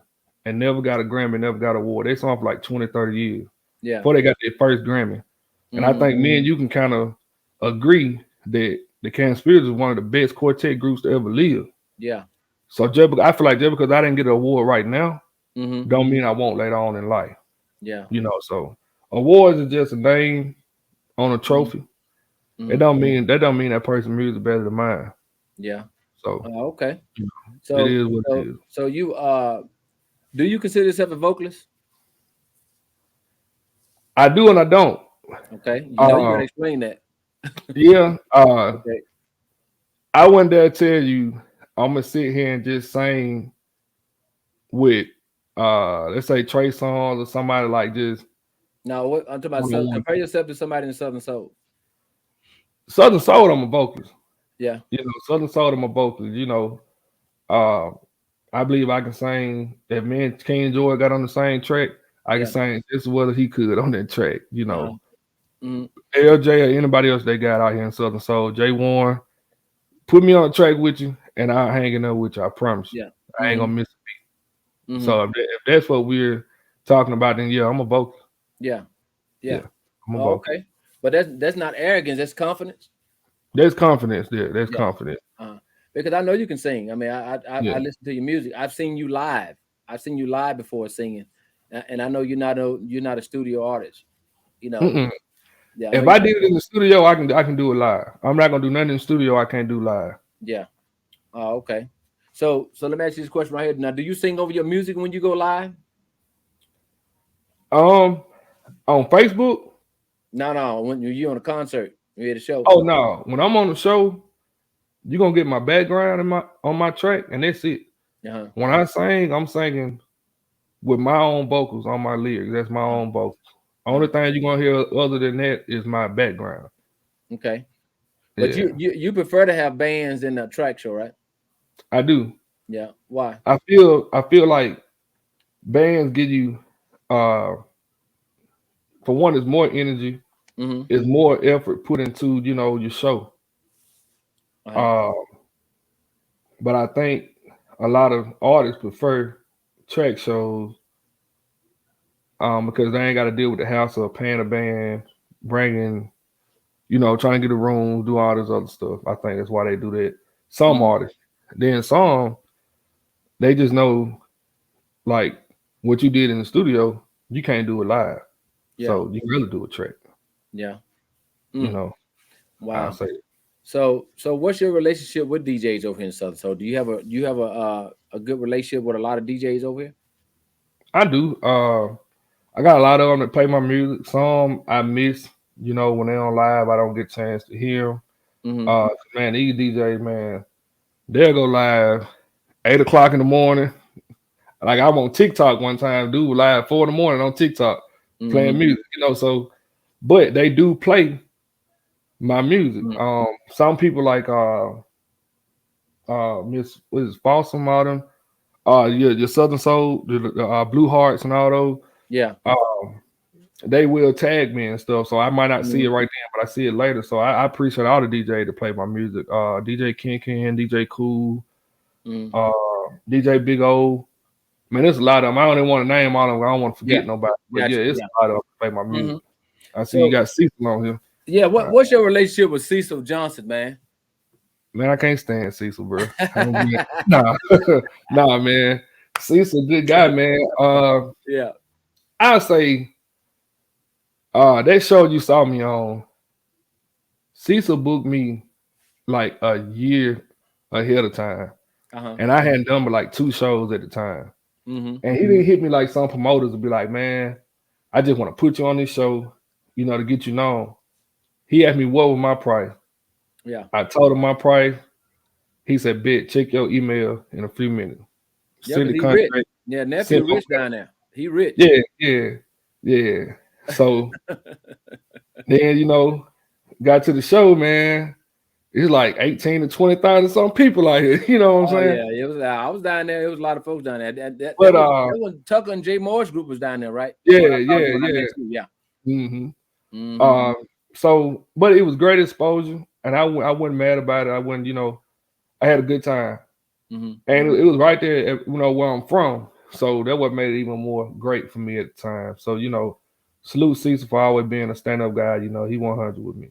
and never got a Grammy, never got an award. They song for like 20, 30 years. Yeah. Before they got their first Grammy. And I think me and you can kind of agree that the Can Spiritual is one of the best quartet groups to ever live. Yeah. So I feel like just because I didn't get an award right now, don't mean I won't later on in life. Yeah. So awards is just a name on a trophy. It don't mean that person's music better than mine. Yeah. So okay. So it is what it is. So you do you consider yourself a vocalist? I do and I don't. Okay. You gotta explain that. Yeah. Okay. I wouldn't dare tell you I'm gonna sit here and just sing with let's say Trey Songz or somebody like this. No, what I'm talking about, compare yourself to somebody in Southern Soul. Southern Soul, I'm a vocalist. Yeah. Southern Soul, I'm a vocalist. I believe I can sing. If me and King Joy got on the same track, I can sing just as well as he could on that track. LJ or anybody else they got out here in Southern Soul, Jay Warren, put me on a track with you, and I'll hang it up with you. I promise you. Yeah. I ain't gonna miss a beat. So if that's what we're talking about, then I'm a vocalist. Yeah. I'm a vocalist. Okay, but that's not arrogance. That's confidence. There's confidence there. There's confidence. Because I know you can sing. I mean, I listen to your music. I've seen you live. I've seen you live before singing, and I know you're not a studio artist. Yeah. If I did it in the studio, I can do it live. I'm not gonna do nothing in the studio I can't do live. Yeah. Oh, okay. So let me ask you this question right here. Now, do you sing over your music when you go live? On Facebook? No. When you're on a concert, you're at a show. Oh no. When I'm on the show, you're gonna get my background on my track, and that's it. When I sing, I'm singing with my own vocals on my lyrics. That's my own vocals. Only thing you're gonna hear other than that is my background. Okay. But you prefer to have bands in a track show, right? I do. Yeah. Why? I feel like bands give you for one, it's more energy, it's more effort put into your show. But I think a lot of artists prefer track shows because they ain't got to deal with the hassle of paying a band, bringing trying to get a room, do all this other stuff. I think that's why they do that. Some artists. Then some, they just know, like, what you did in the studio, you can't do it live. Yeah. So you really do a track. Yeah. Wow. I'll say it. So what's your relationship with DJs over here in Southern? So do you have a good relationship with a lot of DJs over here? I do. I got a lot of them that play my music. Some I miss, when they're on live, I don't get a chance to hear them. Man, these DJs, man, they'll go live 8 o'clock in the morning. Like I'm on TikTok one time, dude live 4 in the morning on TikTok playing music, so but they do play my music. Some people like Miss Folsom, all them, your Southern Soul, the Blue Hearts and all those. Yeah. They will tag me and stuff, so I might not see it right then, but I see it later. So I appreciate all the DJs that play my music. DJ Ken, DJ Cool, DJ Big O. Man, there's a lot of them. I don't even want to name all of them. I don't want to forget nobody. But it's a lot of them that play my music. I see you got Cecil on here. Yeah, what's your relationship with Cecil Johnson, man? Man, I can't stand Cecil, bro. Nah, man. Cecil, good guy, man. Yeah. I'll say that show you saw me on, Cecil booked me like a year ahead of time. And I hadn't done but like 2 shows at the time. And he didn't hit me like some promoters would be like, man, I just want to put you on this show, to get you known. He asked me what was my price. Yeah. I told him my price. He said, "Bet, check your email in a few minutes." Yeah, he rich. Yeah, nephew rich down there. He rich. Yeah. So then, got to the show, man. It's like 18 to 20,000 some people out here. You know what I'm saying? Yeah, it was. I was down there. It was a lot of folks down there. That was Tucker and Jay Morris group was down there, right? Yeah. So, but it was great exposure, and I wasn't mad about it. I wasn't, I had a good time, and it was right there, where I'm from. So that what made it even more great for me at the time. So, salute Cecil for always being a stand-up guy. He 100 with me.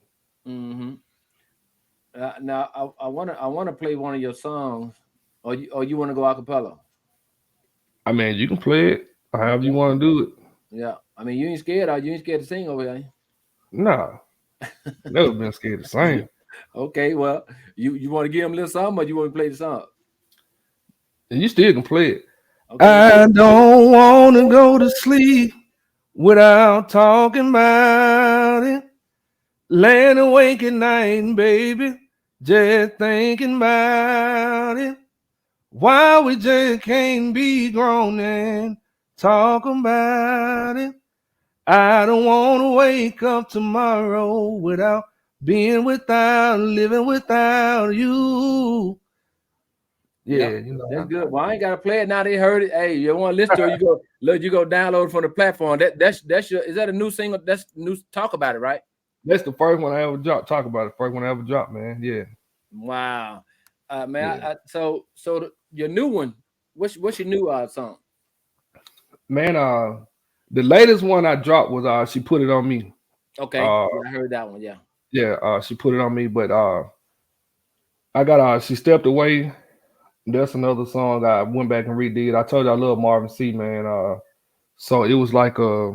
Now I wanna play one of your songs, or you want to go a cappella? I mean, you can play it however you want to do it. Yeah, I mean, you ain't scared, or you ain't scared to sing over here? Nah, never been scared to sing. Okay, well, you want to give him a little something, or you want to play the song? And you still can play it. Okay. I don't want to go to sleep without talking about it. Laying awake at night, baby, just thinking about it. Why we just can't be grown and talk about it. I don't want to wake up tomorrow without living without you. Yeah, that's good. Well, I ain't gotta play it now. They heard it. Hey, you want to listen to it? You go download it from the platform. That's your. Is that a new single? That's new. Talk about it, right? That's the first one I ever dropped. Talk about it. First one I ever dropped, man. Yeah. Wow, man. Yeah. So your new one. What's your new song? Man, the latest one I dropped was She Put It On Me. Okay, I heard that one. Yeah. Yeah, She Put It On Me, but I got She Stepped Away. That's another song I went back and redid. I told you I love Marvin C, man. So it was like a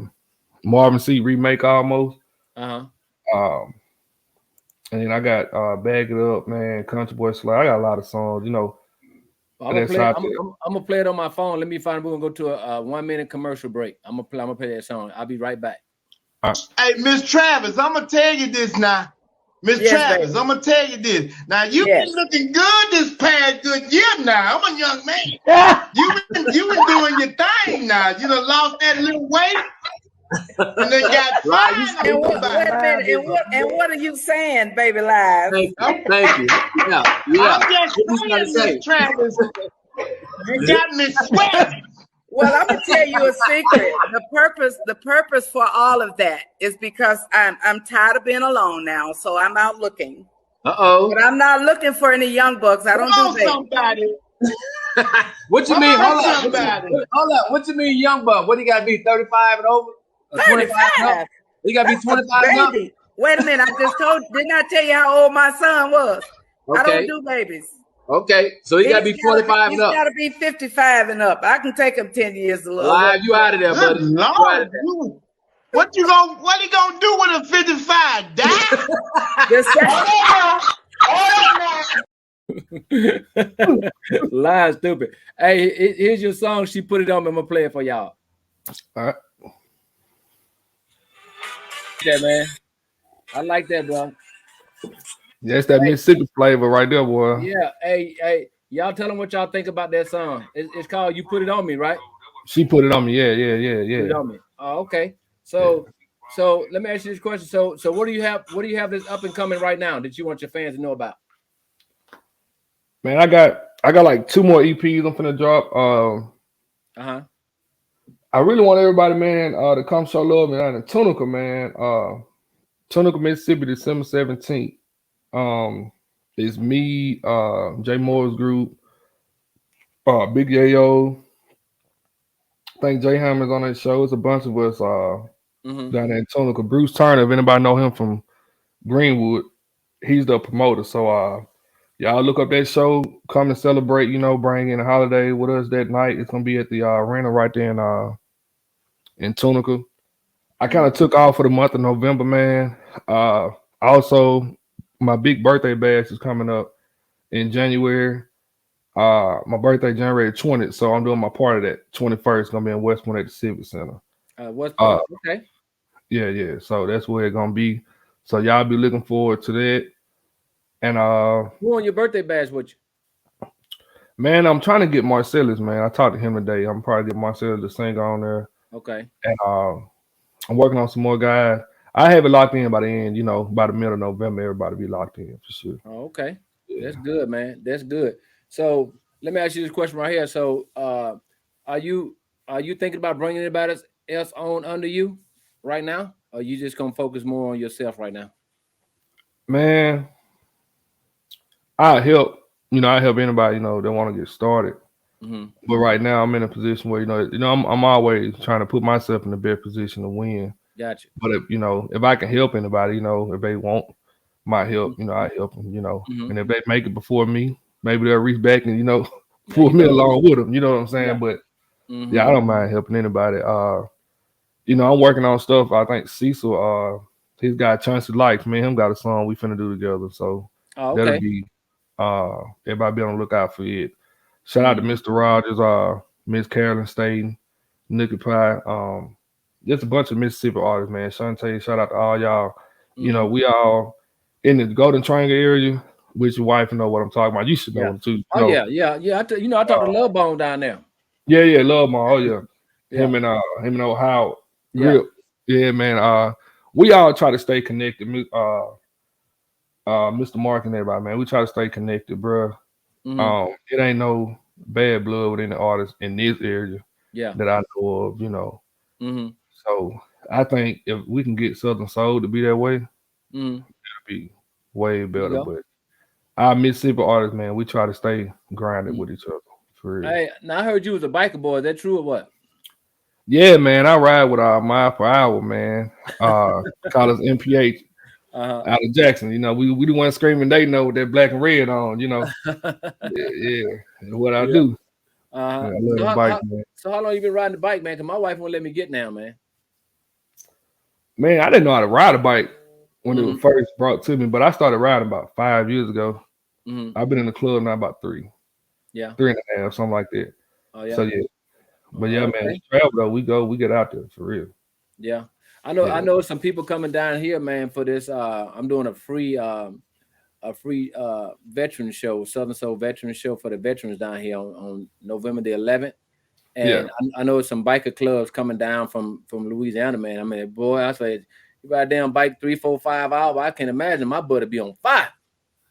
Marvin C remake almost. And then I got Bag It Up, man, Country Boy Slide. I got a lot of songs, I'm gonna play it on my phone. Let me find. We're gonna go to a 1 minute commercial break. I'm gonna play that song. I'll be right back. Hey, Miss Travis, I'm gonna tell you this now. Miss Travis, baby. I'm gonna tell you this. Now you've been looking good this past good year now. I'm a young man. You've been doing your thing now. You done lost that little weight. And then got and wait a minute. And what are you saying, Baby Live? Thank you. Yeah. I'm just saying, Miss Travis. You got me sweating. Well, I'm gonna tell you a secret. The purpose for all of that is because I'm tired of being alone now, so I'm out looking. But I'm not looking for any young bucks. I don't do that. Somebody. What you mean? Hold up. What you mean, young buck? What do you got to be? 35 and over? 35. You got to be 25 and up. Wait a minute. Didn't I tell you how old my son was? Okay. I don't do babies. Okay. So he got to be 45 and up. He's got to be 55 and up. I can take him 10 years to live. Live, you out of there, buddy. Lord, what he gonna do with a 55? Die? Live stupid. Hey, here's your song. She put it on. I'm gonna play it for y'all. All right. Yeah, man. I like that, bro. Yeah, it's that Mississippi flavor right there, boy. Yeah. Hey, y'all tell them what y'all think about that song. It's called "You Put It On Me," right? She put it on me. Yeah. Put it on me. Oh, okay. So let me ask you this question. So what do you have? What do you have that's up and coming right now that you want your fans to know about? Man, I got like 2 more EPs I'm finna drop. I really want everybody, man, to come show love, man, in Tunica, man. Tunica, Mississippi, December 17th. It's me, Jay Moore's group, Big Yayo. I think Jay Hammond's on that show. It's a bunch of us down there in Tunica. Bruce Turner, if anybody know him from Greenwood, he's the promoter. So y'all look up that show, come and celebrate, bring in a holiday with us that night. It's gonna be at the arena right there in Tunica. I kind of took off for the month of November, man. Also, my big birthday bash is coming up in January. My birthday January 20th, so I'm doing my part of that. 21st gonna be in West Point at the Civic Center. West Point, okay. Yeah. So that's where it's gonna be. So y'all be looking forward to that. And who on your birthday bash with you? Man, I'm trying to get Marcellus, man. I talked to him today. I'm probably get Marcellus to sing on there. Okay. And I'm working on some more guys. I have it locked in by the end, by the middle of November, everybody be locked in for sure. Oh, okay. Yeah. That's good, man. That's good. So let me ask you this question right here. So are you thinking about bringing anybody else on under you right now? Or are you just gonna focus more on yourself right now? Man, I help anybody, that want to get started. But right now I'm in a position where, I'm always trying to put myself in the best position to win. Gotcha. But if I can help anybody, if they want my help, I help them, and if they make it before me, maybe they'll reach back and, pull me along with them. You know what I'm saying? Yeah. But I don't mind helping anybody. I'm working on stuff. I think Cecil, he's got Chauncey Lights, me and him got a song we finna do together. So that'll be everybody be on the lookout for it. Shout out to Mr. Rogers, Miss Carolyn Staten, Nikki Pie, just a bunch of Mississippi artists, man. Shantae, shout out to all y'all. We all in the Golden Triangle area, which your wife know what I'm talking about. You should know them too. Yeah. I talked to Love Bone down there. Yeah, Love Bone. Oh yeah. Him and Ohio. Yeah, man. We all try to stay connected. Mr. Mark and everybody, man. We try to stay connected, bro. It ain't no bad blood within the artists in this area that I know of, So I think if we can get Southern Soul to be that way, it'll be way better. But our Mississippi artists, man, we try to stay grounded with each other. For real. Hey, now I heard you was a biker boy. Is that true or what? Yeah, man. I ride with our mile per hour, man. Call us MPH. Out of Jackson, we the ones screaming. They know with that black and red on, yeah. What I do. I love the bike, man. So how long you been riding the bike, man? Because my wife won't let me get now, man. Man, I didn't know how to ride a bike when it was first brought to me, but I started riding about 5 years ago. I've been in the club now about 3. Yeah. 3.5, something like that. Oh yeah. So yeah. But man, travel though, we get out there for real. Yeah. I know some people coming down here, man, for this. I'm doing a free veteran show, Southern Soul Veteran Show for the veterans down here on November the 11th. And I know some biker clubs coming down from Louisiana, man. I mean, boy, I say you ride damn bike 3, 4, 5 hours. I can imagine my butt would be on fire.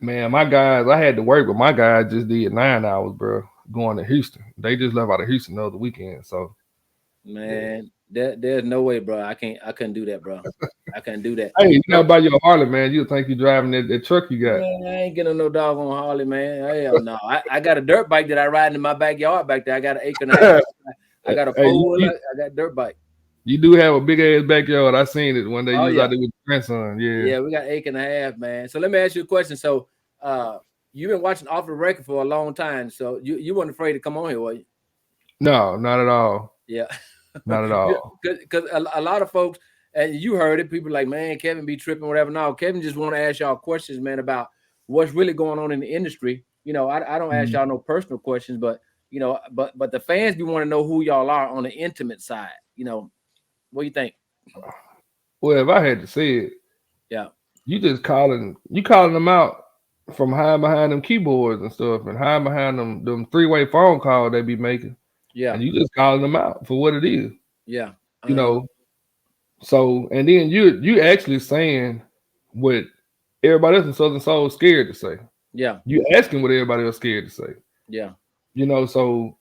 Man, my guys, I had to work, but my guys just did 9 hours, bro, going to Houston. They just left out of Houston the other weekend. So man. There's no way, bro. I couldn't do that, bro. I couldn't do that. Hey, you know about your Harley, man. You think you driving that truck you got? Man, I ain't getting no dog on Harley, man. Hell no. I got a dirt bike that I ride in my backyard back there. I got an acre and a half. I got a 4-wheeler. I got a dirt bike. You do have a big ass backyard. I seen it one day. You was out there with your grandson. Yeah, we got 1.5 acres, man. So let me ask you a question. So you've been watching Off the Record for a long time. So you weren't afraid to come on here, were you? No, not at all. Yeah. Not at all. Because a lot of folks, and you heard it, people like, man, Kevin be tripping, whatever. No, Kevin just want to ask y'all questions, man, about what's really going on in the industry. You know, I don't ask y'all no personal questions, but you know, but the fans be want to know who y'all are on the intimate side. You know, what do you think? Well, if I had to say it, yeah, you just calling them out from hiding behind them keyboards and stuff, and hiding behind them 3-way phone call they be making. Yeah, and you just calling them out for what it is. Yeah, you know. So and then you actually saying what everybody else in Southern Soul is scared to say. Yeah, you asking what everybody else scared to say. Yeah, you know. So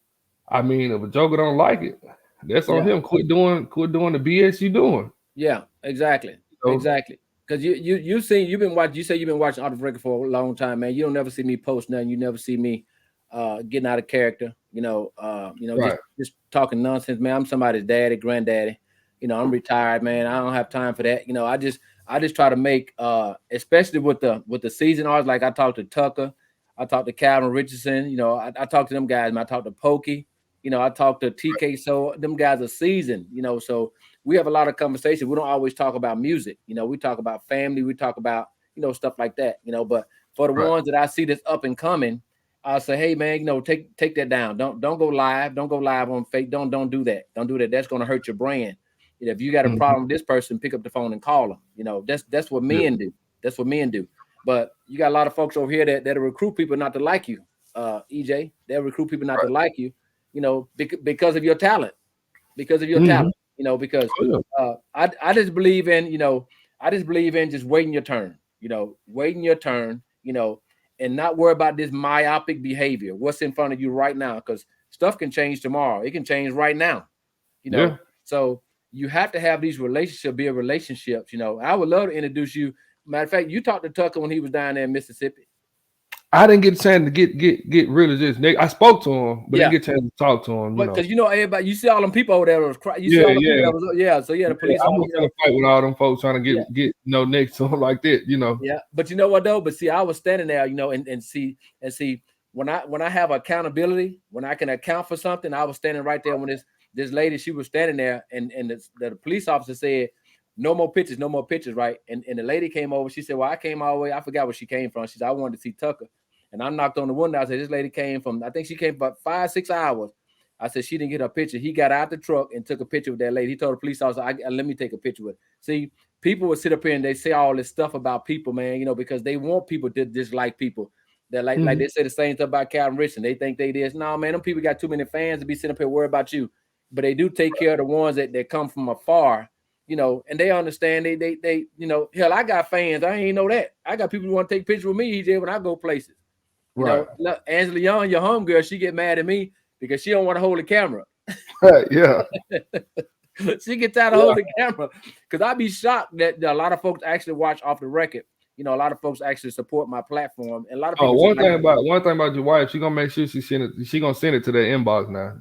I mean, if a joker don't like it, that's on him. Quit doing the BS you doing. Yeah, exactly, exactly. Because you've been watching. You say you've been watching Off the Record for a long time, man. You don't never see me post nothing. You never see me getting out of character. Right. just talking nonsense, man. I'm somebody's daddy, granddaddy. You know, I'm retired, man. I don't have time for that. You know, I just try to make, especially with the season artists. Like I talked to Tucker, I talked to Calvin Richardson. You know, I talked to them guys. I talked to Pokey. You know, I talked to TK. So them guys are seasoned. You know, so we have a lot of conversations. We don't always talk about music. You know, we talk about family. We talk about stuff like that. You know, but for the ones that I see that's up and coming, I'll say, hey man, take that down. Don't go live. Don't go live on fake. Don't do that. Don't do that. That's going to hurt your brand. You know, if you got a problem with this person, pick up the phone and call them. You know, that's what men do. That's what men do. But you got a lot of folks over here that recruit people not to like you. EJ, they'll recruit people not to like you. You know, because of your talent. Because of your talent. You know, because I just believe in just waiting your turn. You know, waiting your turn. You know. And not worry about this myopic behavior. What's in front of you right now? Because stuff can change tomorrow. It can change right now. You know, so you have to have these relationships. You know, I would love to introduce you. Matter of fact, you talked to Tucker when he was down there in Mississippi. I didn't get a chance to get really just. I spoke to him, but didn't get a chance to talk to him. Because everybody, you see all them people over there was crying. You see all the people that was, so the police. I was trying to fight with all them folks trying to get next to him like that. You know. Yeah, but you know what though? But see, I was standing there, and see when I have accountability, when I can account for something, I was standing right there when this lady, she was standing there, and the police officer said, no more pictures, right? And the lady came over. She said, well, I came all the way. I forgot where she came from. She said, I wanted to see Tucker. And I knocked on the window. I said, this lady came from, I think she came for about 5-6 hours. I said, she didn't get her picture. He got out the truck and took a picture with that lady. He told the police officer, let me take a picture with her. See, people would sit up here and they say all this stuff about people, man, because they want people to dislike people. They're like they say the same stuff about Calvin Richardson. They think they this. No, man, them people got too many fans to be sitting up here worried about you. But they do take care of the ones that come from afar. And they understand. They hell, I got fans. I ain't know that. I got people who want to take pictures with me, EJ, when I go places. You know, Angela Young, your homegirl, she get mad at me because she don't want to hold the camera. Yeah. She gets tired of holding the camera because I be shocked that a lot of folks actually watch Off the Record. A lot of folks actually support my platform. And a lot of people one thing about your wife, she gonna make sure she gonna send it to the inbox now.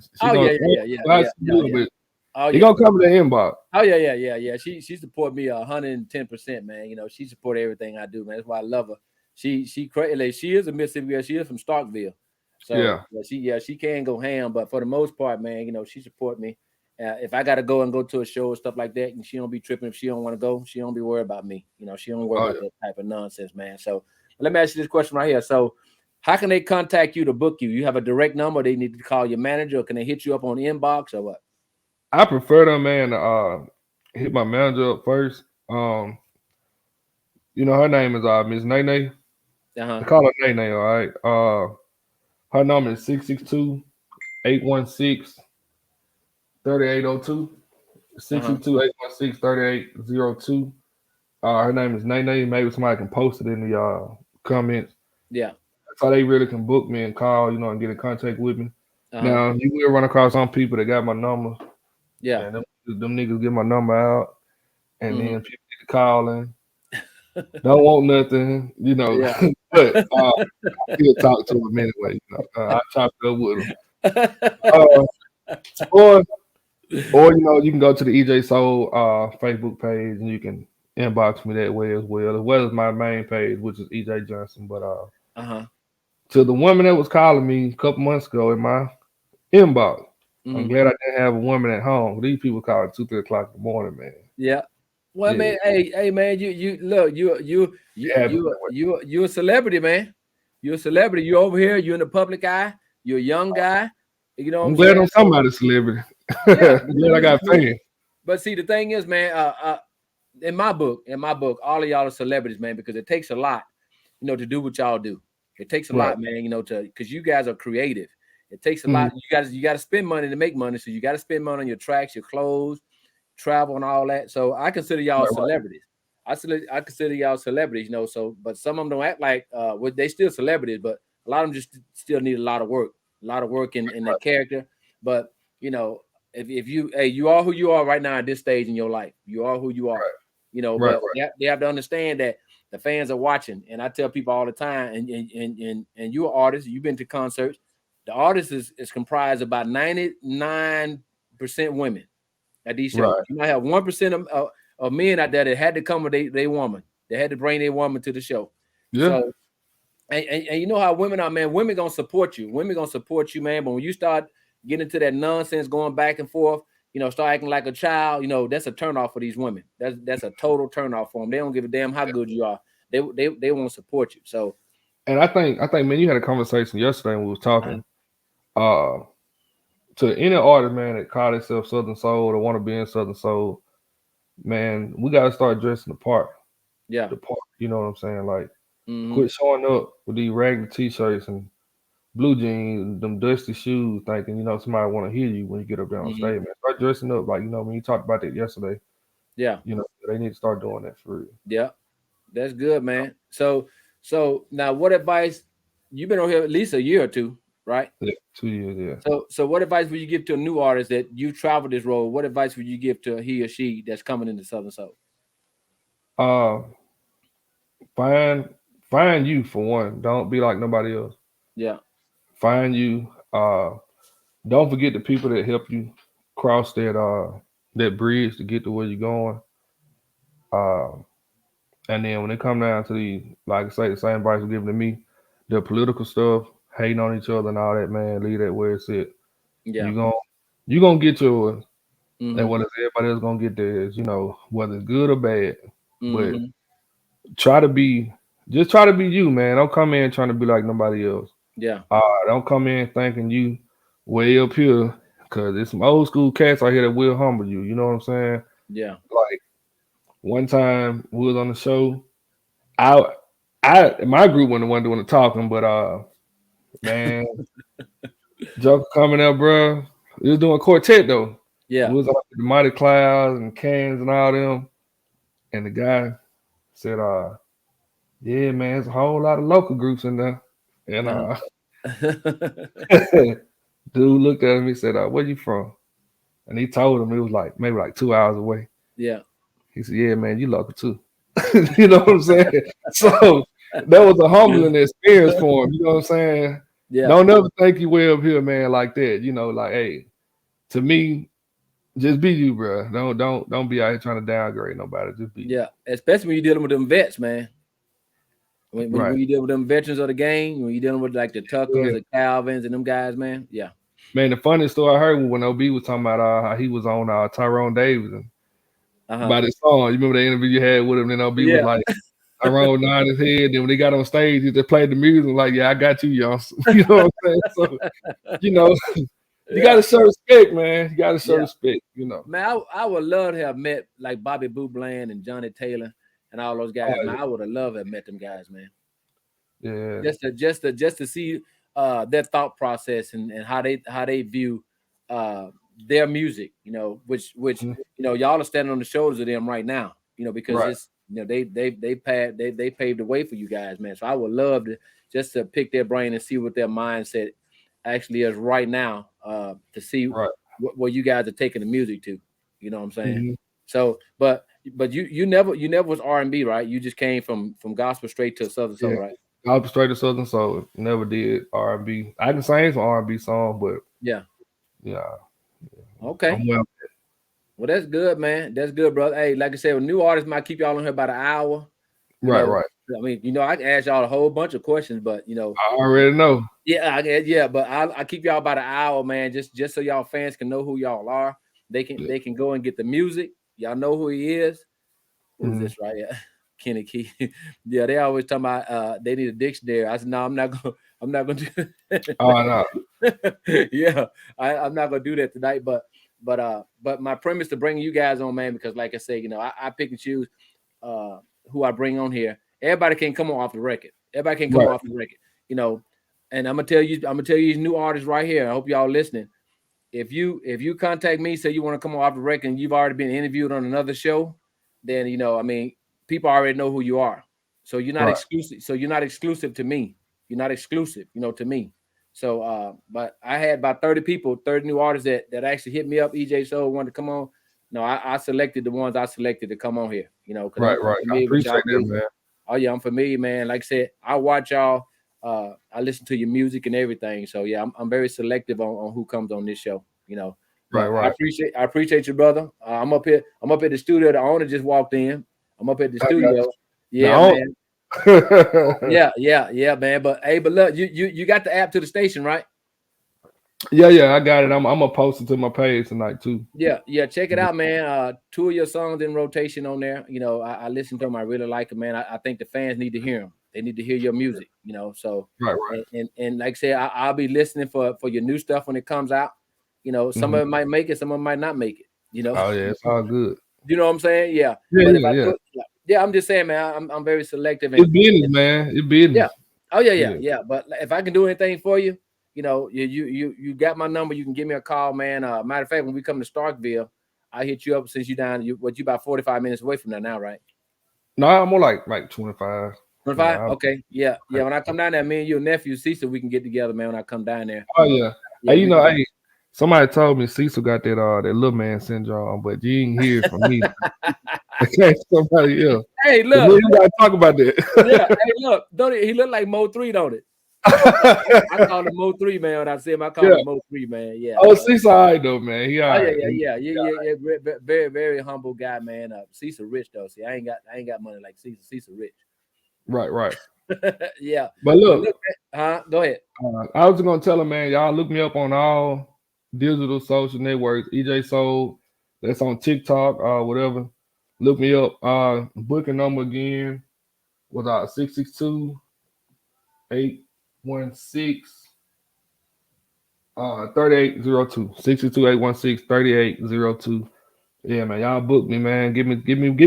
You gonna come to the inbox. Oh yeah. She support me 110%, man. She support everything I do, man. That's why I love her. She crazy. She is a Mississippi girl. She is from Starkville. So she can go ham, but for the most part, man, she support me. If I gotta go to a show or stuff like that, and she don't be tripping if she don't want to go, she don't be worried about me. She don't worry about that type of nonsense, man. So let me ask you this question right here. So how can they contact you to book you? You have a direct number? They need to call your manager, or can they hit you up on the inbox or what? I prefer them, man, to hit my manager up first. Her name is Miss Nene. I call her Nene, all right. Her number is 662-816-3802. 662-816-3802. Her name is Nene. Maybe somebody can post it in the comments. Yeah. That's how they really can book me and call, and get in contact with me. Now, you will run across some people that got my number. Yeah. And them niggas get my number out. And then people get calling. Don't want nothing, but I still talk to them anyway. I chop it up with them. Or you can go to the EJ Soul Facebook page and you can inbox me that way as well as my main page, which is EJ Johnson. But to the woman that was calling me a couple months ago in my inbox, I'm glad I didn't have a woman at home. These people call at 2-3 o'clock in the morning, man. Yeah. Well, man, hey, man, you look, you're a celebrity, man. You're a celebrity. You're over here. You're in the public eye. You're a young guy. You know, I'm glad I'm somebody's celebrity. Yeah, glad I got fans. But see, the thing is, man, in my book, all of y'all are celebrities, man, because it takes a lot, to do what y'all do. It takes a lot, man, because you guys are creative. It takes a lot. You got to spend money to make money. So you got to spend money on your tracks, your clothes, travel, and all that. So I consider y'all celebrities. I consider y'all celebrities, So, but some of them don't act like they still celebrities, but a lot of them just still need a lot of work in their character. But if you are who you are right now at this stage in your life, you are who you are. But they have to understand that the fans are watching. And I tell people all the time, and you're an artist, you've been to concerts. The artist is comprised of about 99% women at these shows. You might have 1% of men out there that had to come with their woman. They had to bring their woman to the show. Yeah. So, and you know how women are, man. Women gonna support you. Women gonna support you, man. But when you start getting into that nonsense, going back and forth, start acting like a child, that's a turnoff for these women. That's a total turnoff for them. They don't give a damn how good you are. They won't support you. So, and I think, man, you had a conversation yesterday when we was talking. To any artist, man, that call themselves Southern Soul or want to be in Southern Soul, man, we got to start dressing the part. Yeah. The part, you know what I'm saying? Like, quit showing up with these regular T-shirts and blue jeans, them dusty shoes, thinking, somebody want to hear you when you get up there on stage, man. Start dressing up. Like, when you talked about that yesterday. Yeah. They need to start doing that for real. Yeah. That's good, man. So now what advice, you've been on here at least a year or two, right? Yeah, 2 years, yeah. So what advice would you give to a new artist that you traveled this road? What advice would you give to he or she that's coming into Southern Soul? Find you for one. Don't be like nobody else. Yeah. Find you. Don't forget the people that help you cross that bridge to get to where you're going. And then when it come down to the same advice given to me, the political stuff, hating on each other and all that, man, leave that where it's at. Yeah. You're gonna get yours. And what everybody else gonna get theirs, whether it's good or bad. But try to be you, man. Don't come in trying to be like nobody else. Yeah. Don't come in thinking you way up here, because there's some old school cats out here that will humble you. You know what I'm saying? Yeah. Like one time we was on the show. My group wasn't the one doing the talking, but man, Joker coming up, bro. We was doing quartet though. Yeah. We was on the Mighty Clouds and Cans and all them. And the guy said, yeah, man, there's a whole lot of local groups in there. And dude looked at him, he said, where you from? And he told him it was maybe 2 hours away. Yeah. He said, yeah, man, you local too. You know what I'm saying? So that was a humbling experience for him. You know what I'm saying? Yeah. Don't ever think you way up here, man, like that. Hey, to me, just be you, bro. Don't be out here trying to downgrade nobody. Just be. Yeah, especially when you're dealing with them vets, man. When you deal with them veterans of the game, when you're dealing with like the Tuckers, the Calvins, and them guys, man. Yeah. Man, the funniest story I heard when OB was talking about how he was on Tyrone Davis and by the song. You remember the interview you had with him? And OB was like, Tyrone nodded his head. Then when they got on stage, he just played the music like, yeah, I got you, y'all. You know what I'm saying? So, you got to show respect, man. You got to show respect, Man, I would love to have met like Bobby Boo Bland and Johnny Taylor and all those guys. Man, I would have loved to have met them guys, man. Yeah. Just to see their thought process and how they view their music, which y'all are standing on the shoulders of them right now, because it's they paved the way for you guys, man. So I would love to pick their brain and see what their mindset actually is right now, to see where you guys are taking the music to. You know what I'm saying? So, but you never was R&B, right? You just came from gospel straight to Southern Soul, right? Gospel straight to Southern Soul. Never did R&B. I can sing some R&B song, but yeah. Okay. Well, that's good, man. That's good, brother. Hey, like I said, with new artists might keep y'all on here about an hour. Right. I mean, I can ask y'all a whole bunch of questions, but I already know. Yeah, but I keep y'all about an hour, man, just so y'all fans can know who y'all are. They can go and get the music. Y'all know who he is. Who's this right here? Kenny Key. Yeah, they always talking about they need a dictionary. I said, no, I'm not gonna do that. Oh no. Yeah, I'm not gonna do that tonight, but my premise to bring you guys on, man, because like I say, I pick and choose who I bring on here. Everybody can't come on off the record. Everybody can come off the record, and I'm gonna tell you these new artists right here. I hope y'all listening. If you contact me, say you want to come off the record and you've already been interviewed on another show, then people already know who you are. So you're not exclusive. So you're not exclusive to me. You're not exclusive, to me. So but I had about 30 new artists that actually hit me up. EJ Soul wanted to come on. No, I selected the ones I selected to come on here, Right. I appreciate that, man. Oh yeah, I'm familiar, man. Like I said, I watch y'all. I listen to your music and everything. So yeah, I'm very selective on who comes on this show. Right. I appreciate you, brother. I'm up here. I'm up at the studio. The owner just walked in. I'm up at the studio. Yeah, man. yeah, man. But look, you got the app to the station, right? Yeah, I got it. I'm gonna post it to my page tonight too. Yeah, check it out, man. 2 of your songs in rotation on there. I listen to them. I really like them, man. I think the fans need to hear them. They need to hear your music, So right. And like I said, I'll be listening for your new stuff when it comes out. Some of it might make it, some of it might not make it. Oh yeah, it's all good. You know what I'm saying? Yeah. Yeah, I'm just saying, man. I'm very selective. It's business, man. It's business. Yeah. Oh yeah. But if I can do anything for you, you got my number. You can give me a call, man. Matter of fact, when we come to Starkville, I hit you up since you down. You about 45 minutes away from there now, right? No, I'm more like 25. 25? Okay. Yeah. When I come down there, me and your nephew Cecil, we can get together, man. When I come down there. Oh yeah. Hey, somebody told me Cecil got that little man syndrome, but you ain't hear from me. Somebody else. Hey, look. You gotta talk about that. Yeah. Hey, look. Don't he look like Mo 3, don't it? I call him Mo 3, man. When I see him, I call him Mo 3, man. Yeah. Oh, Cecil, all right though, man. He all right. Yeah. Very, very humble guy, man. Cecil rich though. See, I ain't got money like Cecil. Cecil rich. Right. Yeah. But look, go ahead. I was gonna tell him, man, y'all look me up on all digital social networks. EJ Soul, that's on TikTok or whatever. Look me up. Booking number again was 662-816-3802. 662-816-3802. Yeah, man. Y'all book me, man. Give me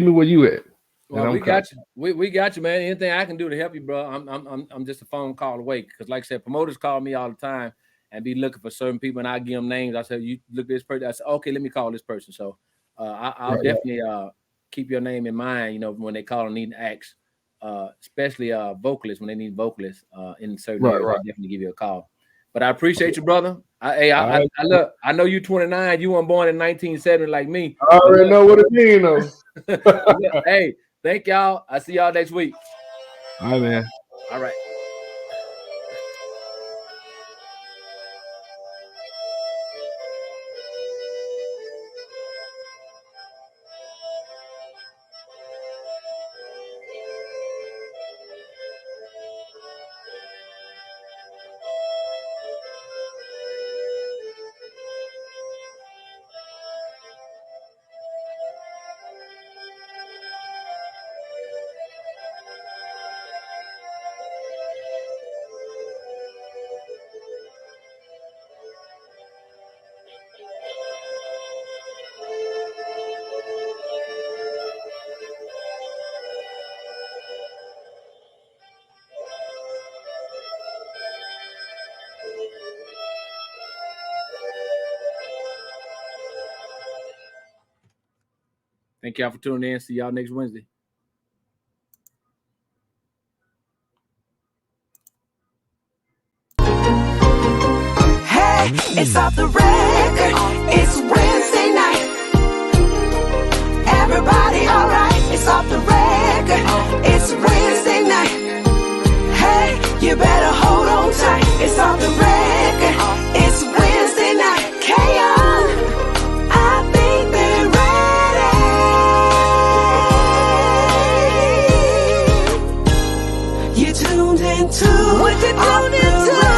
where you at. Well, we got you. We got you, man. Anything I can do to help you, bro. I'm just a phone call away. Because like I said, promoters call me all the time and be looking for certain people, and I give them names. I said, you look at this person. I said, okay, let me call this person. So I'll definitely keep your name in mind, when they call and need acts, especially vocalists, when they need vocalists in certain areas, I'll definitely give you a call. But I appreciate you, brother. I look, I know you 29, you weren't born in 1970 like me. I already know what it means, though. Hey, thank y'all. I'll see y'all next week. All right, man. All right. Thank y'all for tuning in. See y'all next Wednesday. Hey, it's off the record. It's Wednesday night. Everybody alright? It's off the record. It's Wednesday night. Hey, you better hold on tight. It's off the record. It's Wednesday night. K-On. I think they're right. to? What you doing to?